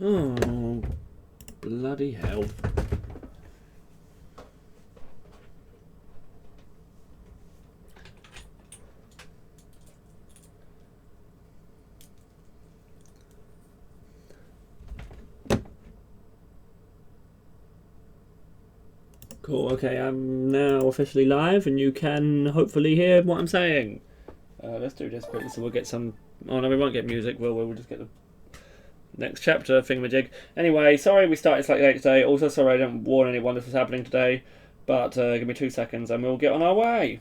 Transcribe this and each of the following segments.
Oh, bloody hell. Cool, okay, I'm now officially live and you can hopefully hear what I'm saying. Let's do this quickly so we'll get some... Oh no, we won't get music, we'll just get the next chapter thingamajig. Anyway, sorry we started slightly late today. Also sorry I didn't warn anyone this was happening today. But give me 2 seconds and we'll get on our way.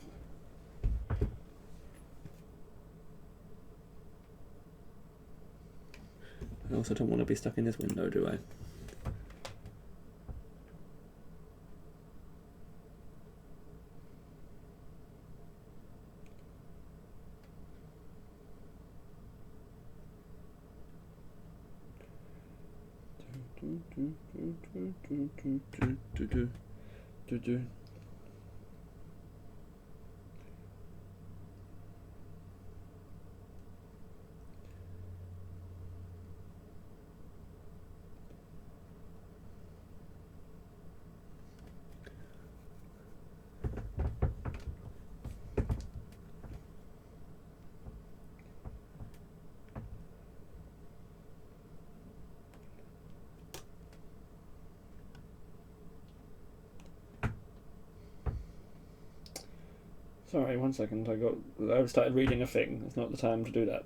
I also don't want to be stuck in this window, do I? Sorry, 1 second. I started reading a thing. It's not the time to do that.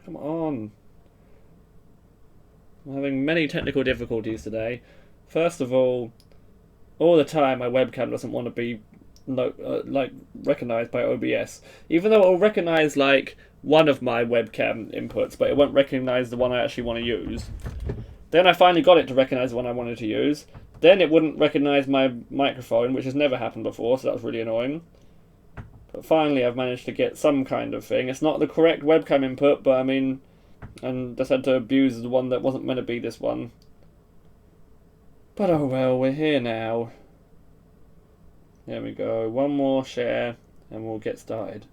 Come on. I'm having many technical difficulties today. First of all the time my webcam doesn't want to be recognized by OBS, even though it will recognize like one of my webcam inputs, but it won't recognize the one I actually want to use. Then I finally got it to recognize the one I wanted to use. Then it wouldn't recognise my microphone, which has never happened before, so that was really annoying. But finally I've managed to get some kind of thing. It's not the correct webcam input, but I mean... And just had to abuse the one that wasn't meant to be this one. But oh well, we're here now. There we go. One more share, and we'll get started.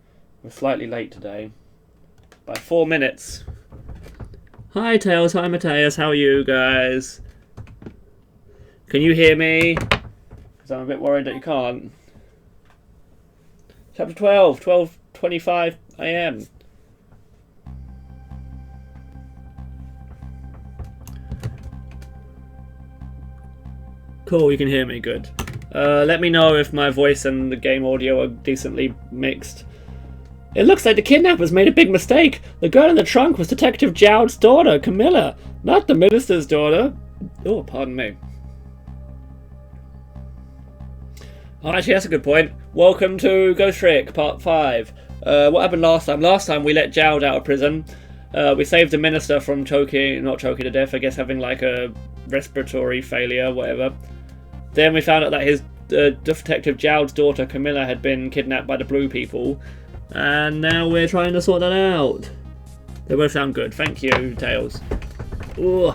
We're slightly late today. By 4 minutes. Hi Tails, hi Mateus, how are you guys? Can you hear me? Because I'm a bit worried that you can't. Chapter 12, 12:25 AM. Cool, you can hear me, good. Let me know if my voice and the game audio are decently mixed. It looks like the kidnappers made a big mistake. The girl in the trunk was Detective Jowd's daughter, Camilla, not the minister's daughter. Oh, pardon me. Oh, actually, that's a good point. Welcome to Ghost Trick, Part 5. What happened last time? Last time we let Jowd out of prison. We saved the minister from not choking to death, I guess having like a respiratory failure, whatever. Then we found out that his Detective Jowd's daughter, Camilla, had been kidnapped by the blue people. And now we're trying to sort that out. They both sound good. Thank you, Tails. Ugh.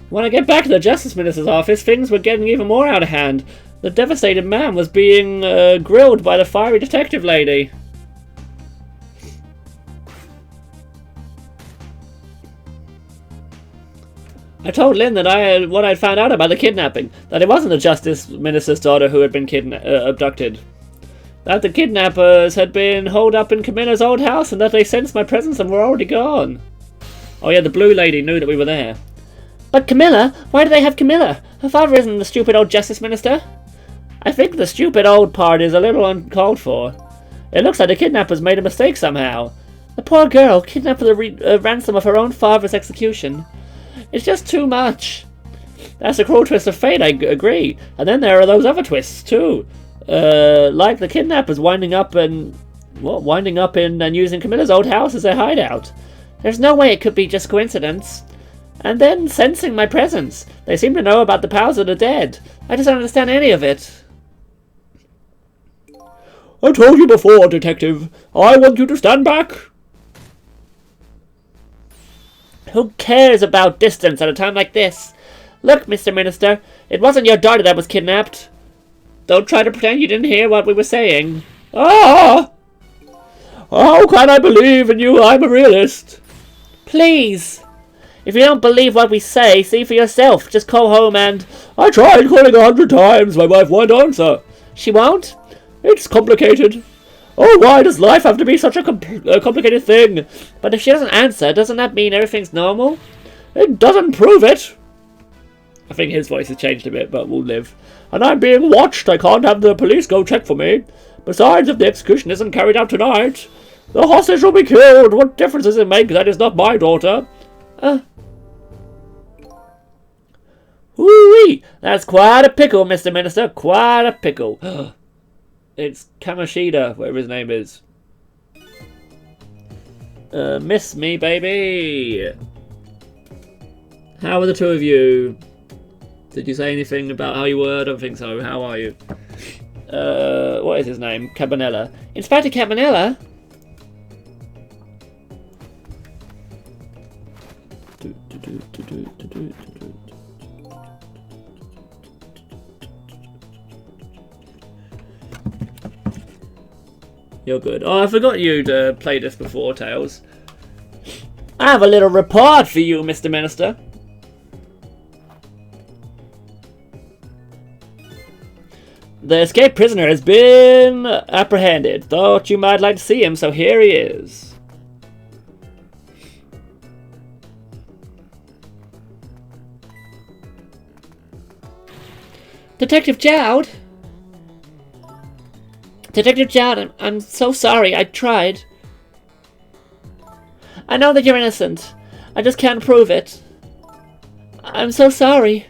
When I get back to the Justice Minister's office, things were getting even more out of hand. The devastated man was being grilled by the fiery detective lady. I told Lynn that what I'd found out about the kidnapping, that it wasn't the Justice Minister's daughter who had been abducted. That the kidnappers had been holed up in Camilla's old house and that they sensed my presence and were already gone. Oh yeah, the blue lady knew that we were there. But Camilla? Why do they have Camilla? Her father isn't the stupid old Justice Minister. I think the stupid old part is a little uncalled for. It looks like the kidnappers made a mistake somehow. The poor girl kidnapped for the ransom of her own father's execution. It's just too much. That's a cruel twist of fate, I agree. And then there are those other twists too. Like the kidnappers winding up in and using Camilla's old house as their hideout. There's no way it could be just coincidence. And then sensing my presence. They seem to know about the powers of the dead. I just don't understand any of it. I told you before, Detective. I want you to stand back. Who cares about distance at a time like this? Look, Mr. Minister, it wasn't your daughter that was kidnapped. Don't try to pretend you didn't hear what we were saying. Ah! How can I believe in you? I'm a realist. Please! If you don't believe what we say, see for yourself. Just call home and... I tried calling 100 times. My wife won't answer. She won't? It's complicated. Oh, why does life have to be such a complicated thing? But if she doesn't answer, doesn't that mean everything's normal? It doesn't prove it. I think his voice has changed a bit, but we'll live. And I'm being watched. I can't have the police go check for me. Besides, if the execution isn't carried out tonight, the hostage will be killed. What difference does it make? That is not my daughter. Woo-wee! That's quite a pickle, Mr. Minister. Quite a pickle. It's Kamashida, whatever his name is. Miss me, baby. How are the two of you? Did you say anything about how you were? I don't think so. How are you? What is his name? Cabanella. Inspector Cabanella? You're good. Oh, I forgot you'd played this before, Tails. I have a little report for you, Mr. Minister. The escaped prisoner has been apprehended. Thought you might like to see him, so here he is. Detective Jowd? Detective Jowd, I'm so sorry. I tried. I know that you're innocent. I just can't prove it. I'm so sorry.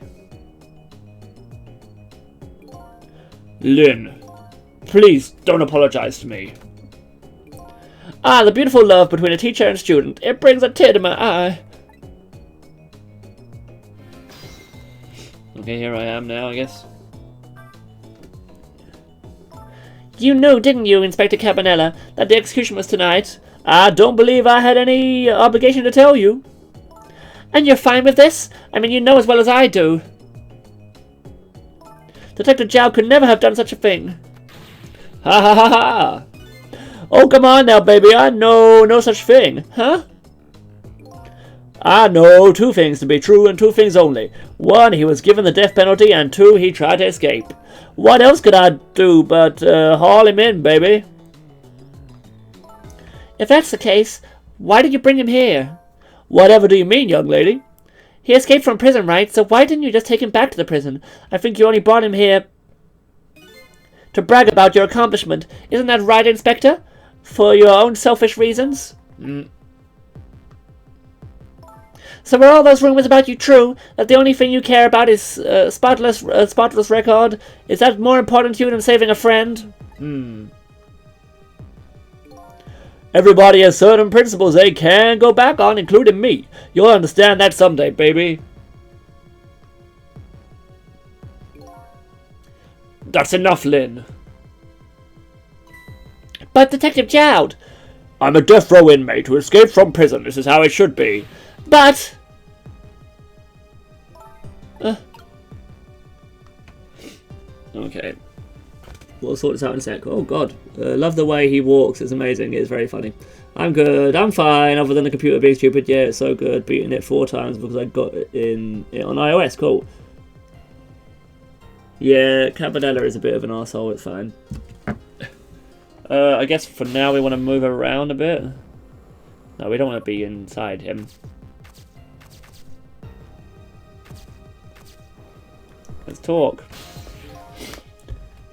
Lynn, please don't apologize to me. Ah, the beautiful love between a teacher and student. It brings a tear to my eye. Okay, here I am now, I guess. You knew, didn't you, Inspector Cabanella, that the execution was tonight? I don't believe I had any obligation to tell you. And you're fine with this? I mean, you know as well as I do. Detective Jowd could never have done such a thing. Ha ha ha ha! Oh, come on now, baby, I know no such thing. Huh? I know two things to be true and two things only. One, he was given the death penalty, and two, he tried to escape. What else could I do but haul him in, baby? If that's the case, why did you bring him here? Whatever do you mean, young lady? He escaped from prison, right? So why didn't you just take him back to the prison? I think you only brought him here to brag about your accomplishment. Isn't that right, Inspector? For your own selfish reasons? So were all those rumors about you true? That the only thing you care about is spotless record? Is that more important to you than saving a friend? Everybody has certain principles they can go back on, including me. You'll understand that someday, baby. That's enough, Lynn. But Detective Jowd! I'm a death row inmate who escaped from prison. This is how it should be. But... Okay. We'll sort this out in a sec. Oh god. Love the way he walks. It's amazing. It's very funny. I'm good. I'm fine. Other than the computer being stupid. Yeah, it's so good. Beating it 4 times because I got it on iOS. Cool. Yeah, Cabanella is a bit of an arsehole. It's fine. I guess for now we want to move around a bit. No, we don't want to be inside him. Let's talk.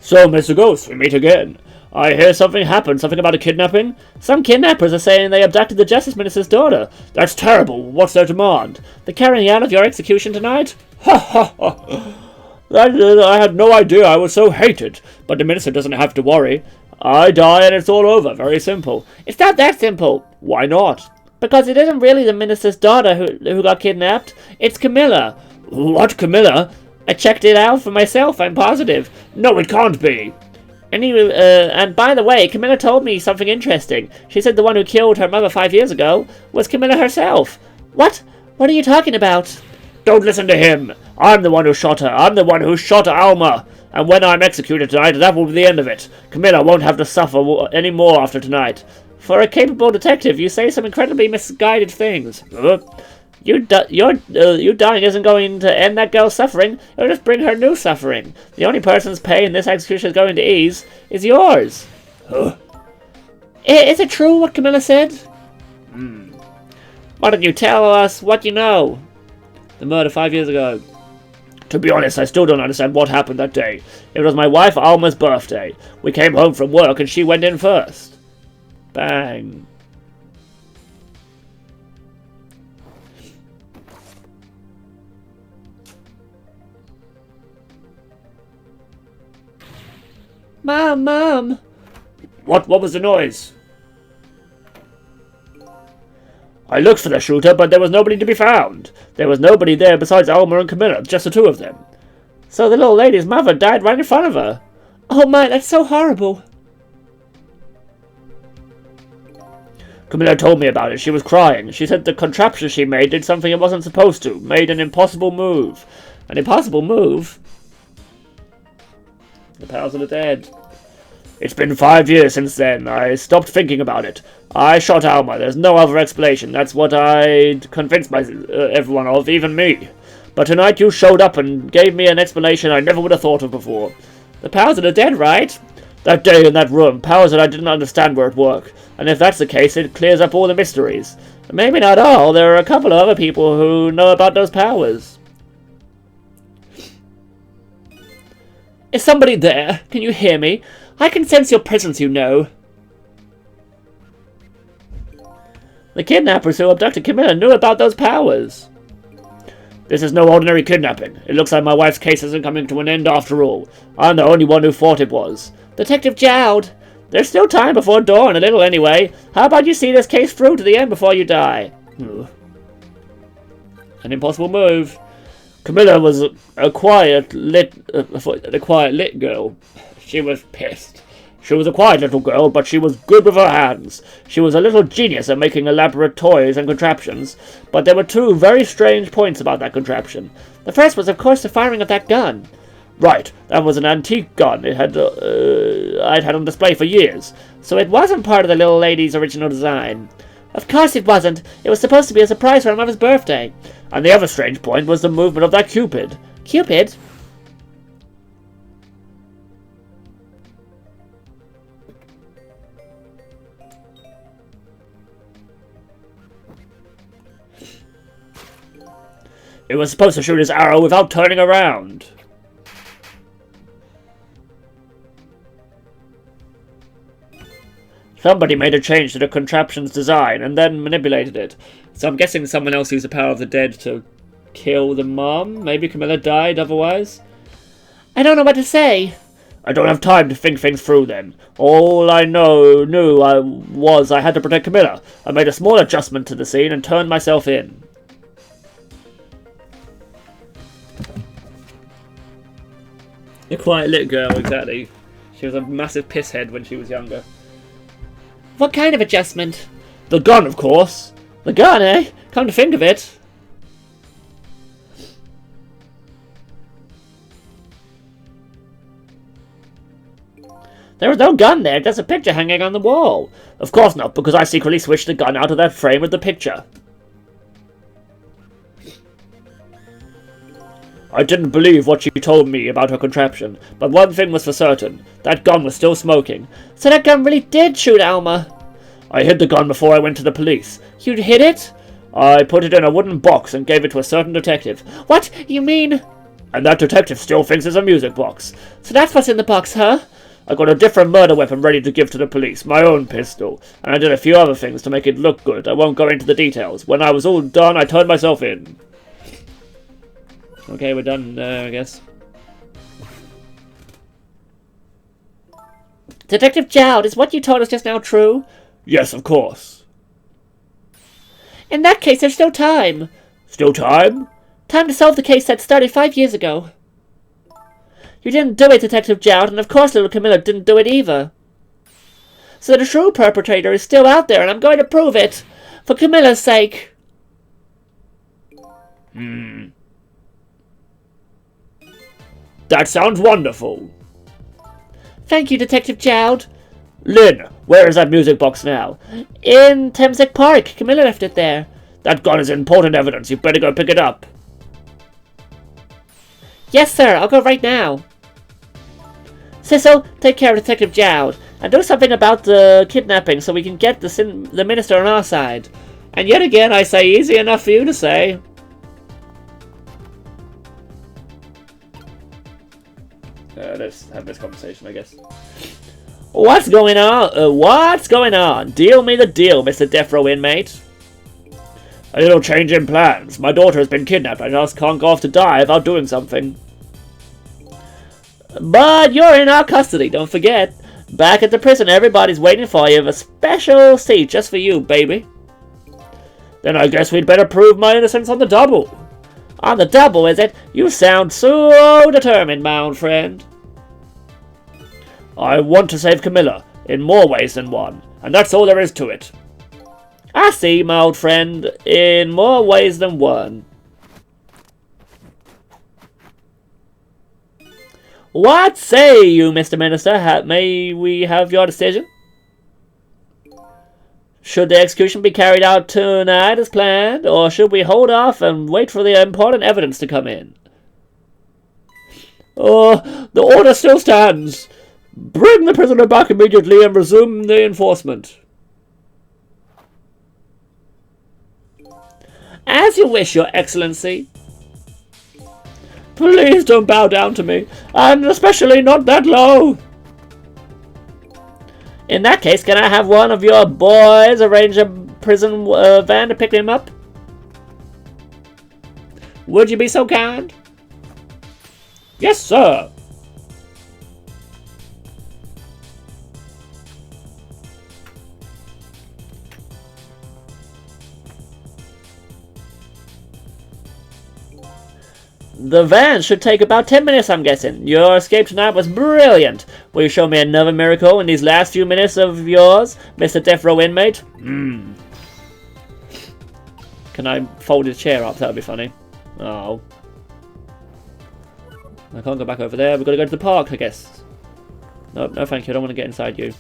So, Mr. Ghost, we meet again. I hear something happened, something about a kidnapping. Some kidnappers are saying they abducted the Justice Minister's daughter. That's terrible. What's their demand? The carrying out of your execution tonight? Ha ha ha. I had no idea I was so hated. But the Minister doesn't have to worry. I die and it's all over. Very simple. It's not that simple. Why not? Because it isn't really the Minister's daughter who got kidnapped. It's Camilla. What, Camilla? I checked it out for myself, I'm positive. No, it can't be. And by the way, Camilla told me something interesting. She said the one who killed her mother 5 years ago was Camilla herself. What? What are you talking about? Don't listen to him. I'm the one who shot her. I'm the one who shot Alma. And when I'm executed tonight, that will be the end of it. Camilla won't have to suffer any more after tonight. For a capable detective, you say some incredibly misguided things. You dying isn't going to end that girl's suffering. It'll just bring her new suffering. The only person's pain this execution is going to ease is yours. Is it true what Camilla said? Why don't you tell us what you know? The murder 5 years ago. To be honest, I still don't understand what happened that day. It was my wife Alma's birthday. We came home from work and she went in first. Bang. Mom! What was the noise? I looked for the shooter, but there was nobody to be found. There was nobody there besides Alma and Camilla, just the two of them. So the little lady's mother died right in front of her. Oh my, that's so horrible. Camilla told me about it. She was crying. She said the contraption she made did something it wasn't supposed to. Made an impossible move. An impossible move? The powers of the dead. It's been 5 years since then. I stopped thinking about it. I shot Alma. There's no other explanation. That's what I'd convinced everyone of, even me. But tonight you showed up and gave me an explanation I never would have thought of before. The powers of the dead, right? That day in that room, powers that I didn't understand were at work. And if that's the case, it clears up all the mysteries. Maybe not all. There are a couple of other people who know about those powers. Is somebody there? Can you hear me? I can sense your presence, you know. The kidnappers who abducted Camilla knew about those powers. This is no ordinary kidnapping. It looks like my wife's case isn't coming to an end after all. I'm the only one who thought it was. Detective Jowd! There's still time before dawn, a little anyway. How about you see this case through to the end before you die? An impossible move. Camilla was a quiet, lit girl. She was pissed. She was a quiet little girl, but she was good with her hands. She was a little genius at making elaborate toys and contraptions, but there were two very strange points about that contraption. The first was, of course, the firing of that gun. Right, that was an antique gun. I'd had on display for years, so it wasn't part of the little lady's original design. Of course it wasn't. It was supposed to be a surprise for her mother's birthday. And the other strange point was the movement of that Cupid. Cupid? It was supposed to shoot his arrow without turning around. Somebody made a change to the contraption's design and then manipulated it. So I'm guessing someone else used the power of the dead to kill the mom? Maybe Camilla died otherwise? I don't know what to say. I don't have time to think things through then. All I knew was I had to protect Camilla. I made a small adjustment to the scene and turned myself in. A quiet little girl, exactly. She was a massive pisshead when she was younger. What kind of adjustment? The gun, of course. The gun, eh? Come to think of it. There was no gun there, just a picture hanging on the wall. Of course not, because I secretly switched the gun out of that frame with the picture. I didn't believe what she told me about her contraption, but one thing was for certain. That gun was still smoking. So that gun really did shoot Alma. I hid the gun before I went to the police. You hid it? I put it in a wooden box and gave it to a certain detective. What? You mean... And that detective still thinks it's a music box. So that's what's in the box, huh? I got a different murder weapon ready to give to the police, my own pistol, and I did a few other things to make it look good. I won't go into the details. When I was all done, I turned myself in. Okay, we're done, I guess. Detective Jowd, is what you told us just now true? Yes, of course. In that case, there's still time. Still time? Time to solve the case that started 5 years ago. You didn't do it, Detective Jowd, and of course little Camilla didn't do it either. So the true perpetrator is still out there, and I'm going to prove it. For Camilla's sake. That sounds wonderful. Thank you, Detective Jowd. Lynn, where is that music box now? In Temsek Park. Camilla left it there. That gun is important evidence. You better go pick it up. Yes, sir. I'll go right now. Cecil, take care of Detective Jowd, and do something about the kidnapping so we can get the minister on our side. And yet again, I say easy enough for you to say. Let's have this conversation, I guess. What's going on? What's going on? Deal me the deal, Mr. Death Row inmate. A little change in plans. My daughter has been kidnapped. I just can't go off to die without doing something. But you're in our custody, don't forget. Back at the prison, everybody's waiting for you with a special seat just for you, baby. Then I guess we'd better prove my innocence on the double. On the double, is it? You sound so determined, my old friend. I want to save Camilla, in more ways than one, and that's all there is to it. I see, my old friend, in more ways than one. What say you, Mr. Minister? May we have your decision? Should the execution be carried out tonight as planned, or should we hold off and wait for the important evidence to come in? Oh, the order still stands. Bring the prisoner back immediately and resume the enforcement. As you wish, Your Excellency. Please don't bow down to me, and especially not that low. In that case, can I have one of your boys arrange a prison van to pick him up? Would you be so kind? Yes, sir. The van should take about 10 minutes, I'm guessing. Your escape tonight was brilliant. Will you show me another miracle in these last few minutes of yours, Mr. Death Row inmate? Can I fold his chair up? That would be funny. Oh. I can't go back over there. We've got to go to the park, I guess. Nope, no thank you. I don't want to get inside you.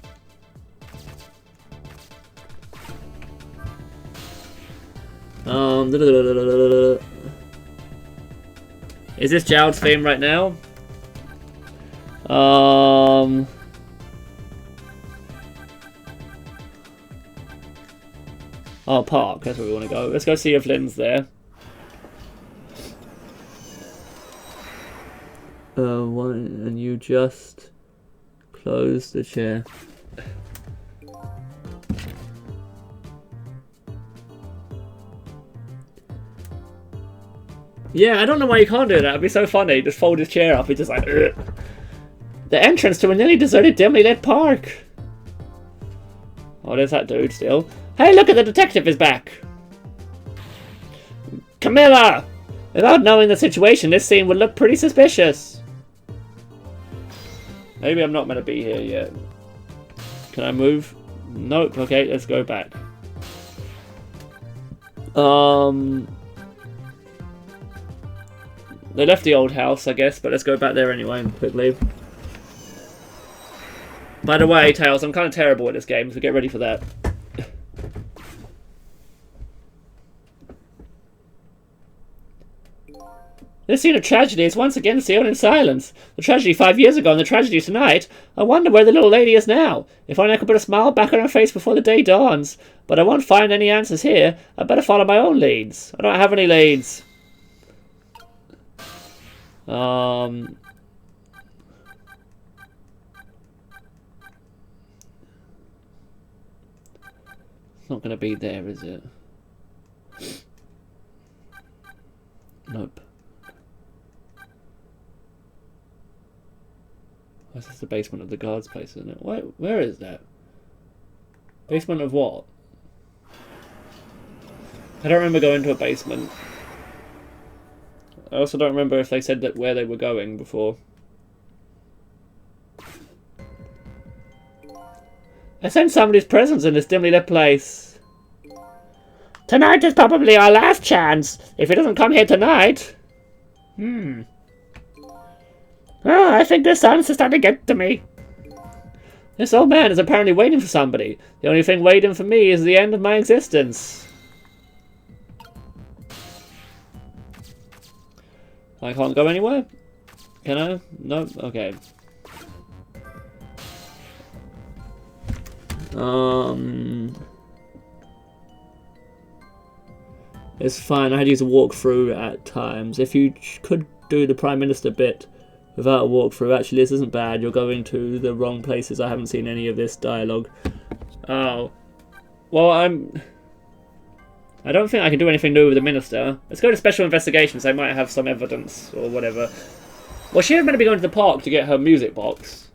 Is this Jowd's theme right now? Oh, park. That's where we want to go. Let's go see if Lynn's there. And you just close the chair. Yeah, I don't know why you can't do that. It'd be so funny. Just fold his chair up. He's just like, ugh. The entrance to a nearly deserted, dimly lit park. Oh, there's that dude still. Hey, look at the detective is back. Camilla! Without knowing the situation, this scene would look pretty suspicious. Maybe I'm not meant to be here yet. Can I move? Nope. Okay, let's go back. They left the old house, I guess, but let's go back there anyway quickly. By the way, Tails, I'm kind of terrible at this game, so get ready for that. This scene of tragedy is once again sealed in silence. The tragedy 5 years ago and the tragedy tonight. I wonder where the little lady is now. If only I could put a smile back on her face before the day dawns. But I won't find any answers here. I better follow my own leads. I don't have any leads. It's not going to be there, is it? Nope. Oh, this is the basement of the guard's place, isn't it? Where is that? Basement of what? I don't remember going to a basement. I also don't remember if they said that where they were going before. I sense somebody's presence in this dimly lit place. Tonight is probably our last chance. If he doesn't come here tonight. Oh, I think this silence is starting to get to me. This old man is apparently waiting for somebody. The only thing waiting for me is the end of my existence. I can't go anywhere? Can I? No? Okay. It's fine. I had to use a walkthrough at times. If you could do the Prime Minister bit without a walkthrough, actually this isn't bad. You're going to the wrong places. I haven't seen any of this dialogue. Oh. Well, I don't think I can do anything new with the Minister. Let's go to Special Investigations. They might have some evidence or whatever. Well, she was meant to be going to the park to get her music box.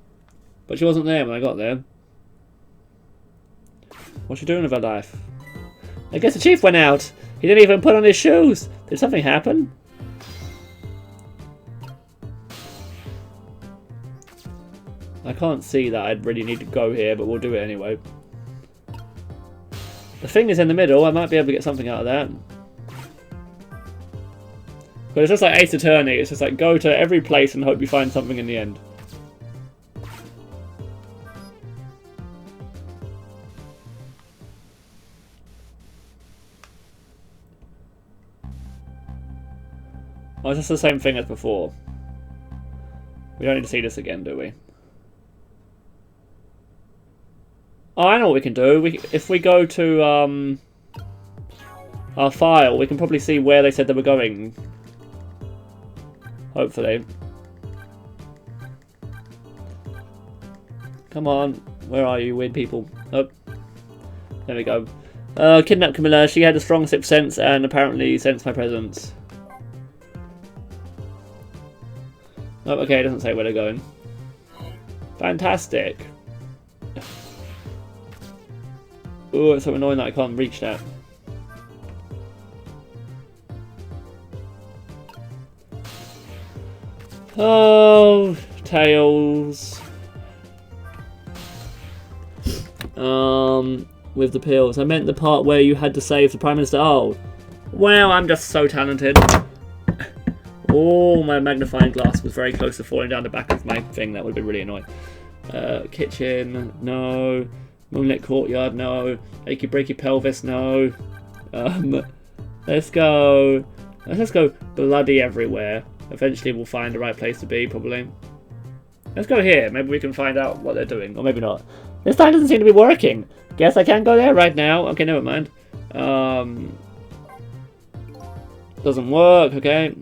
But she wasn't there when I got there. What's she doing with her life? I guess the chief went out. He didn't even put on his shoes. Did something happen? I can't see that. I'd really need to go here, but we'll do it anyway. The thing is in the middle. I might be able to get something out of that. But it's just like Ace Attorney. It's just like go to every place and hope you find something in the end. Oh, it's just the same thing as before. We don't need to see this again, do we? Oh, I know what we can do. If we go to our file, we can probably see where they said they were going. Hopefully. Come on. Where are you, weird people? Oh. There we go. Kidnapped Camilla. She had a strong sixth sense and apparently sensed my presence. Oh, okay, it doesn't say where they're going. Fantastic. Oh, it's so annoying that I can't reach that. Oh, Tails. With the pills. I meant the part where you had to save the Prime Minister. Oh, wow, I'm just so talented. Oh, my magnifying glass was very close to falling down the back of my thing. That would be really annoying. Kitchen, no. Moonlit courtyard, no. Achy breaky pelvis, no. Let's go. Let's go bloody everywhere. Eventually we'll find the right place to be, probably. Let's go here. Maybe we can find out what they're doing. Or maybe not. This time doesn't seem to be working. Guess I can't go there right now. Okay, never mind. Doesn't work, okay.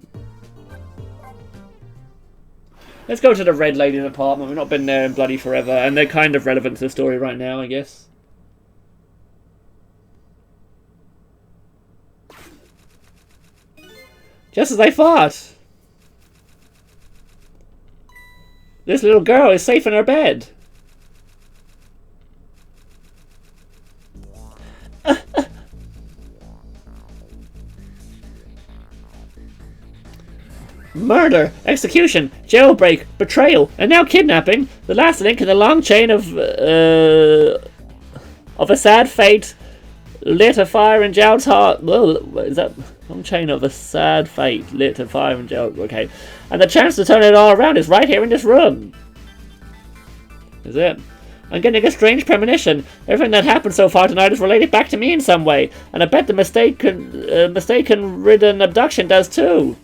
Let's go to the Red Lady's apartment. We've not been there in bloody forever, and they're kind of relevant to the story right now, I guess. Just as I thought! This little girl is safe in her bed. Murder, execution, jailbreak, betrayal, and now kidnapping. The last link in the long chain of a sad fate lit a fire in Gerald's heart. Well, is that long chain of a sad fate lit a fire in Gerald? Okay, and the chance to turn it all around is right here in this room. Is it? I'm getting a strange premonition. Everything that happened so far tonight is related back to me in some way, and I bet the mistaken-ridden abduction does too.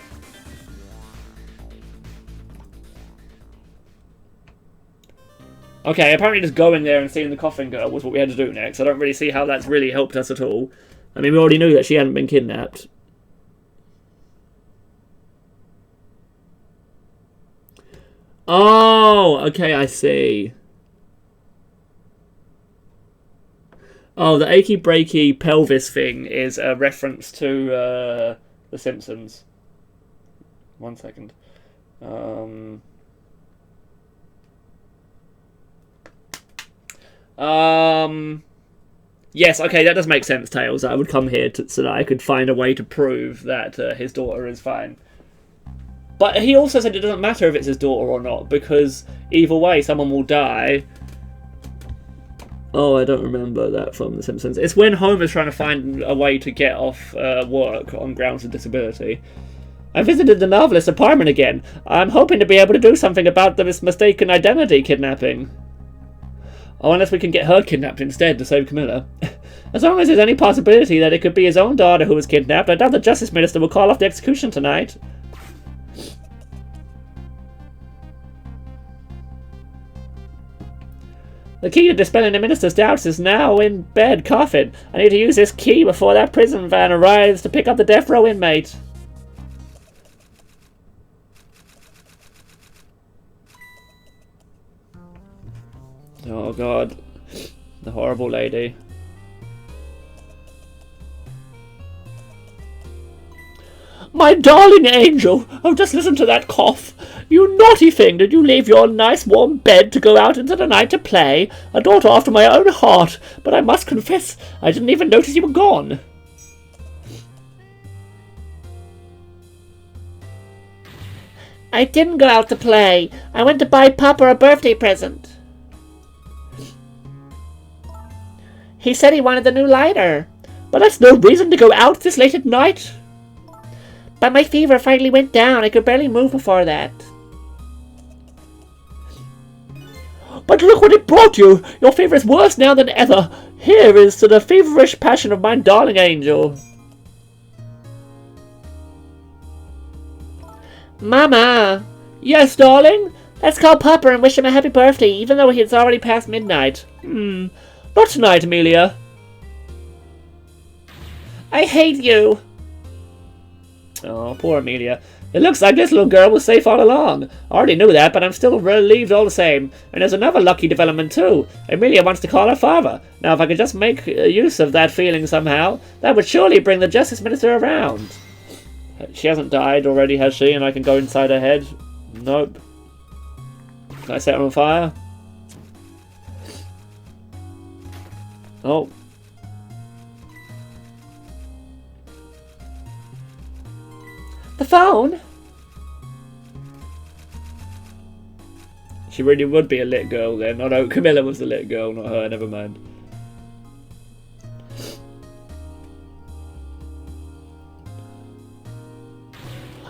Okay, apparently just going there and seeing the coffin girl was what we had to do next. I don't really see how that's really helped us at all. I mean, we already knew that she hadn't been kidnapped. Oh, okay, I see. Oh, the achy breaky pelvis thing is a reference to The Simpsons. 1 second. Yes, okay, that does make sense, Tails. I would come here so that I could find a way to prove that his daughter is fine. But he also said it doesn't matter if it's his daughter or not, because either way, someone will die. Oh, I don't remember that from The Simpsons. It's when Homer's trying to find a way to get off work on grounds of disability. I visited the novelist's apartment again. I'm hoping to be able to do something about this mistaken identity kidnapping. Oh, unless we can get her kidnapped instead to save Camilla. As long as there's any possibility that it could be his own daughter who was kidnapped, I doubt the Justice Minister will call off the execution tonight. The key to dispelling the Minister's doubts is now in bed, coughing. I need to use this key before that prison van arrives to pick up the death row inmate. Oh god. The horrible lady. My darling angel! Oh, just listen to that cough! You naughty thing! Did you leave your nice warm bed to go out into the night to play? A daughter after my own heart! But I must confess, I didn't even notice you were gone! I didn't go out to play. I went to buy Papa a birthday present. He said he wanted a new lighter. But that's no reason to go out this late at night! But my fever finally went down. I could barely move before that. But look what it brought you! Your fever is worse now than ever. Here is to the feverish passion of my darling angel. Mama! Yes, darling? Let's call Papa and wish him a happy birthday, even though it's already past midnight. Not tonight, Amelia. I hate you. Oh, poor Amelia. It looks like this little girl was safe all along. I already knew that, but I'm still relieved all the same. And there's another lucky development too. Amelia wants to call her father. Now, if I could just make use of that feeling somehow, that would surely bring the Justice Minister around. She hasn't died already, has she? And I can go inside her head? Nope. Can I set her on fire? Oh. The phone? She really would be a lit girl then. Oh no, Camilla was the lit girl, not her, never mind.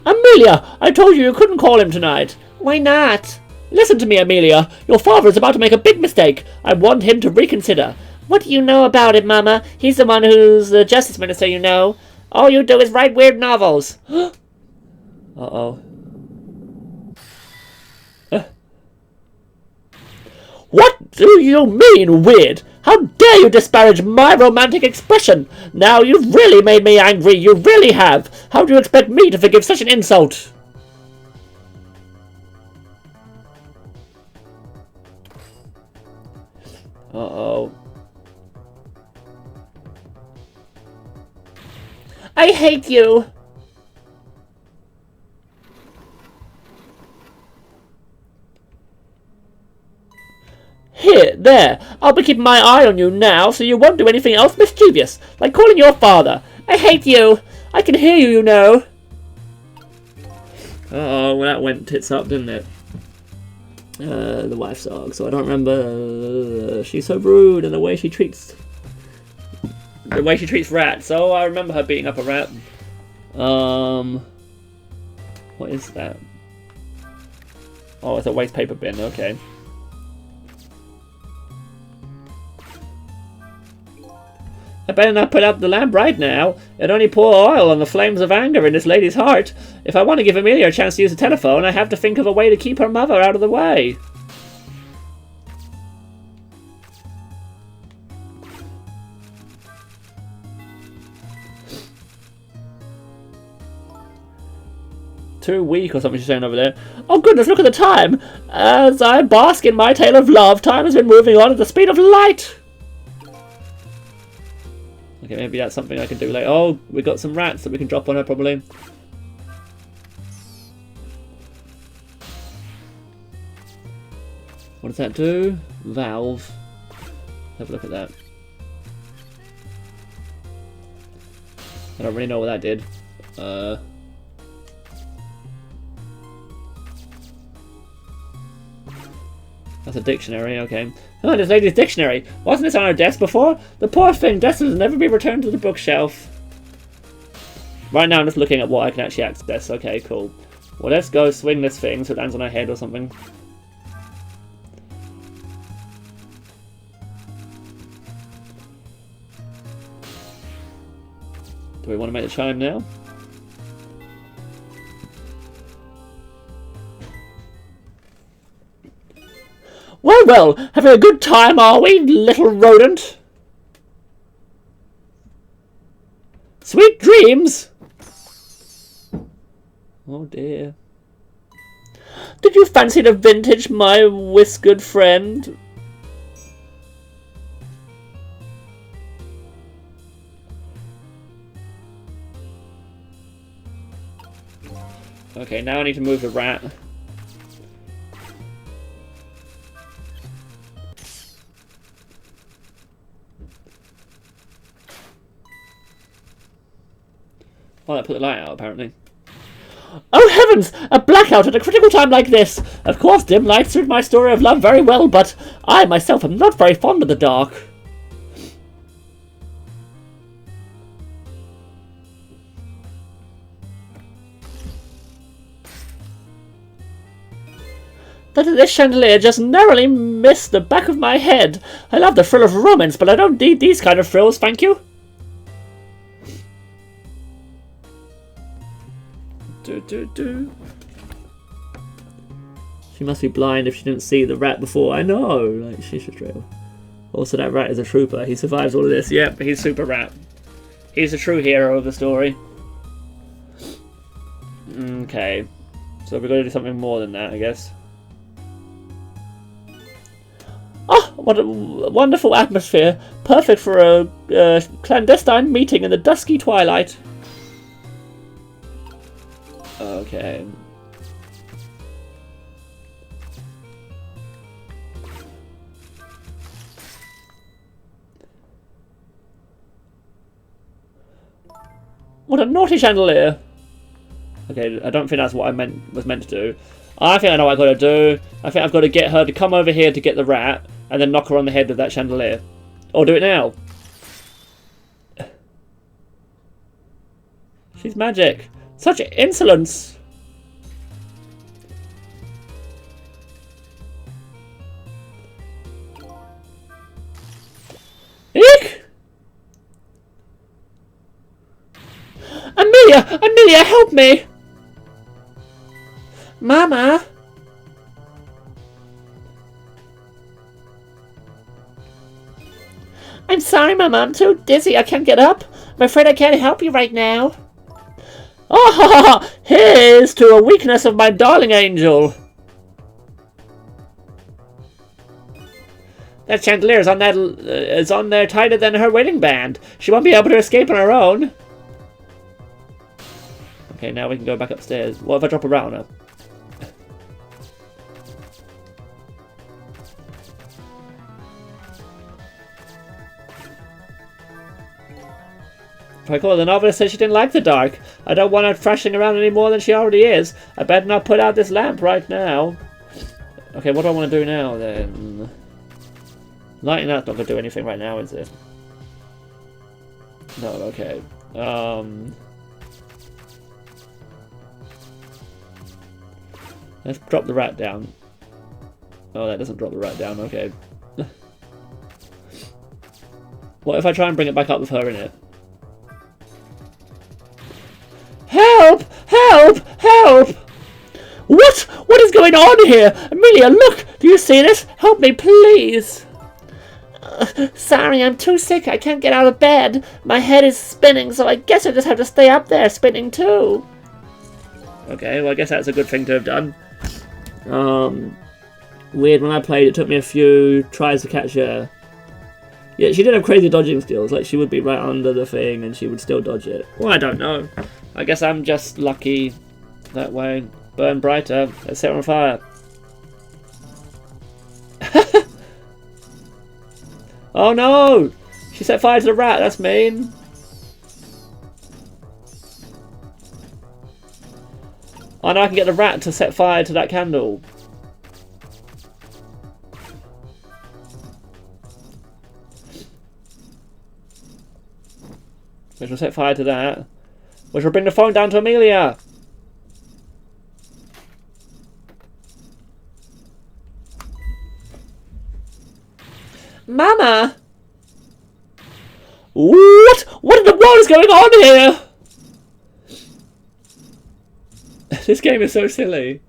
Amelia! I told you couldn't call him tonight. Why not? Listen to me, Amelia. Your father is about to make a big mistake. I want him to reconsider. What do you know about it, Mama? He's the one who's the Justice Minister, you know. All you do is write weird novels. Uh-oh. What do you mean, weird? How dare you disparage my romantic expression? Now you've really made me angry, you really have. How do you expect me to forgive such an insult? Uh-oh. I hate you. Here, there. I'll be keeping my eye on you now, so you won't do anything else mischievous, like calling your father. I hate you. I can hear you, you know. Oh, well, that went tits up, didn't it? The wife's dog, so I don't remember. She's so rude, and the way she treats rats. So I remember her beating up a rat. What is that? Oh, it's a waste paper bin. Okay. I better not put out the lamp right now. It'd only pour oil on the flames of anger in this lady's heart. If I want to give Amelia a chance to use the telephone, I have to think of a way to keep her mother out of the way. Too weak or something she's saying over there. Oh goodness, look at the time! As I bask in my tale of love, time has been moving on at the speed of light! Okay, maybe that's something I can do later. Oh, we got some rats that we can drop on her probably. What does that do? Valve. Have a look at that. I don't really know what that did. That's a dictionary, okay. Oh, this lady's dictionary. Wasn't this on her desk before? The poor thing, desk will never be returned to the bookshelf. Right now I'm just looking at what I can actually access. Okay, cool. Well, let's go swing this thing so it lands on her head or something. Do we want to make the chime now? Well, well, having a good time, are we, little rodent? Sweet dreams! Oh dear. Did you fancy the vintage, my whiskered friend? Okay, now I need to move the rat. Oh, that put the light out, apparently. Oh heavens! A blackout at a critical time like this! Of course, dim lights suit my story of love very well, but I myself am not very fond of the dark. This chandelier just narrowly missed the back of my head. I love the thrill of romance, but I don't need these kind of thrills, thank you. She must be blind if she didn't see the rat before. I know, like she's a trail. Also, that rat is a trooper. He survives all of this. Yep, he's Super Rat. He's the true hero of the story. Okay, so we've got to do something more than that, I guess. Oh, what a wonderful atmosphere. Perfect for a clandestine meeting in the dusky twilight. Okay. What a naughty chandelier. Okay, I don't think that's what I was meant to do. I think I know what I've got to do. I think I've got to get her to come over here to get the rat, and then knock her on the head with that chandelier. Or do it now. She's magic. Such insolence. Eek! Amelia! Amelia, help me! Mama! I'm sorry, Mama. I'm too dizzy. I can't get up. I'm afraid I can't help you right now. Oh, here's to a weakness of my darling angel. That chandelier is on there tighter than her wedding band. She won't be able to escape on her own. Okay, now we can go back upstairs. What if I drop a rat on her? If I call the novelist said she didn't like the dark. I don't want her thrashing around any more than she already is. I better not put out this lamp right now. Okay, what do I want to do now then? Lighting that's not going to do anything right now, is it? No, okay. Let's drop the rat down. Oh, that doesn't drop the rat down, okay. What if I try and bring it back up with her in it? Help! Help! Help! What? What is going on here? Amelia, look! Do you see this? Help me, please! Sorry, I'm too sick. I can't get out of bed. My head is spinning, so I guess I just have to stay up there spinning too. Okay, well I guess that's a good thing to have done. Weird, when I played it took me a few tries to catch her. Yeah, she did have crazy dodging skills, like she would be right under the thing and she would still dodge it. Well, I don't know. I guess I'm just lucky that way. Burn brighter. Let's set her on fire. Oh no! She set fire to the rat, that's mean. Oh no, I can get the rat to set fire to that candle. Which will set fire to that. Which will bring the phone down to Amelia. Mama! What? What in the world is going on here? This game is so silly.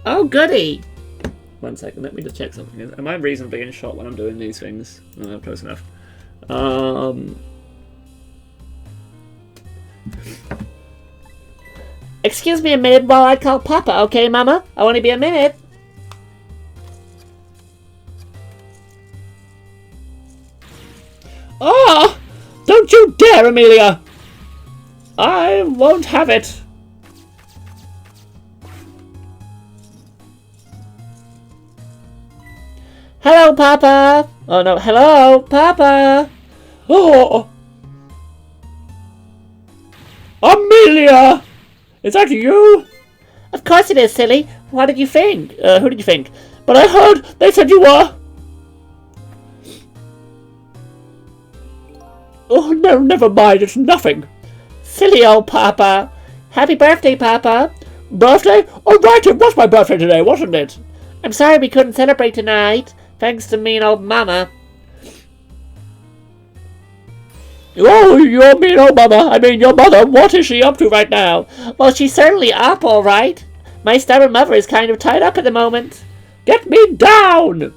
Oh, goody. 1 second, let me just check something. Am I reasonably in shot when I'm doing these things? Oh, close enough. Excuse me a minute while I call Papa, okay, Mama? I'll only be a minute. Ah! Don't you dare, Amelia! I won't have it. Hello, Papa. Oh, no. Hello, Papa. Oh! Amelia! Is that you? Of course it is, silly. What did you think? Who did you think? But I heard they said you were... Oh, no, never mind. It's nothing. Silly old Papa. Happy birthday, Papa. Birthday? Oh, right, it was my birthday today, wasn't it? I'm sorry we couldn't celebrate tonight. Thanks to mean old Mama. Oh, your mean old mama. I mean, your mother. What is she up to right now? Well, she's certainly up, all right. My stubborn mother is kind of tied up at the moment. Get me down!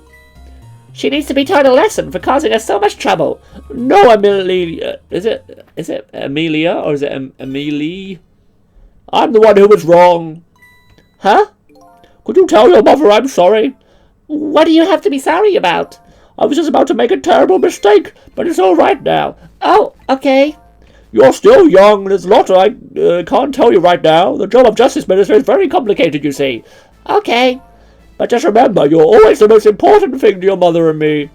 She needs to be taught a lesson for causing us so much trouble. No, Amelia. Is it Amelia or is it Amelie? I'm the one who was wrong. Huh? Could you tell your mother I'm sorry? What do you have to be sorry about? I was just about to make a terrible mistake, but it's all right now. Oh, okay. You're still young. There's a lot I can't tell you right now. The job of Justice Minister is very complicated, you see. Okay. But just remember, you're always the most important thing to your mother and me.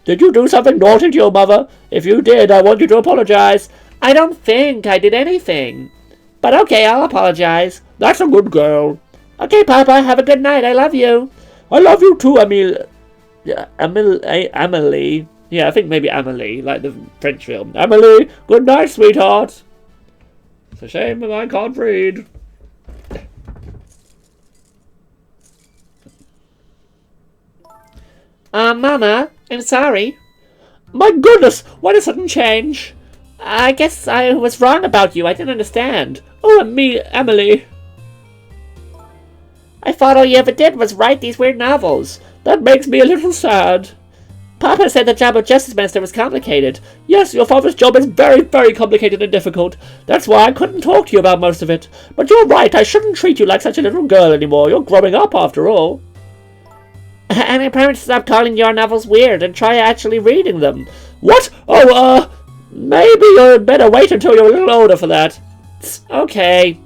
Did you do something naughty to your mother? If you did, I want you to apologize. I don't think I did anything. But okay, I'll apologize. That's a good girl. Okay, Papa, have a good night. I love you. I love you too, Amelie. Yeah, I think maybe Amelie, like the French film. Amelie, good night, sweetheart. It's a shame that I can't read. Mama, I'm sorry. My goodness, what a sudden change. I guess I was wrong about you. I didn't understand. Oh, Emily. I thought all you ever did was write these weird novels. That makes me a little sad. Papa said the job of Justice Minister was complicated. Yes, your father's job is very, very complicated and difficult. That's why I couldn't talk to you about most of it. But you're right, I shouldn't treat you like such a little girl anymore. You're growing up after all. And I promise to stop calling your novels weird and try actually reading them. What? Oh, maybe you'd better wait until you're a little older for that. Okay.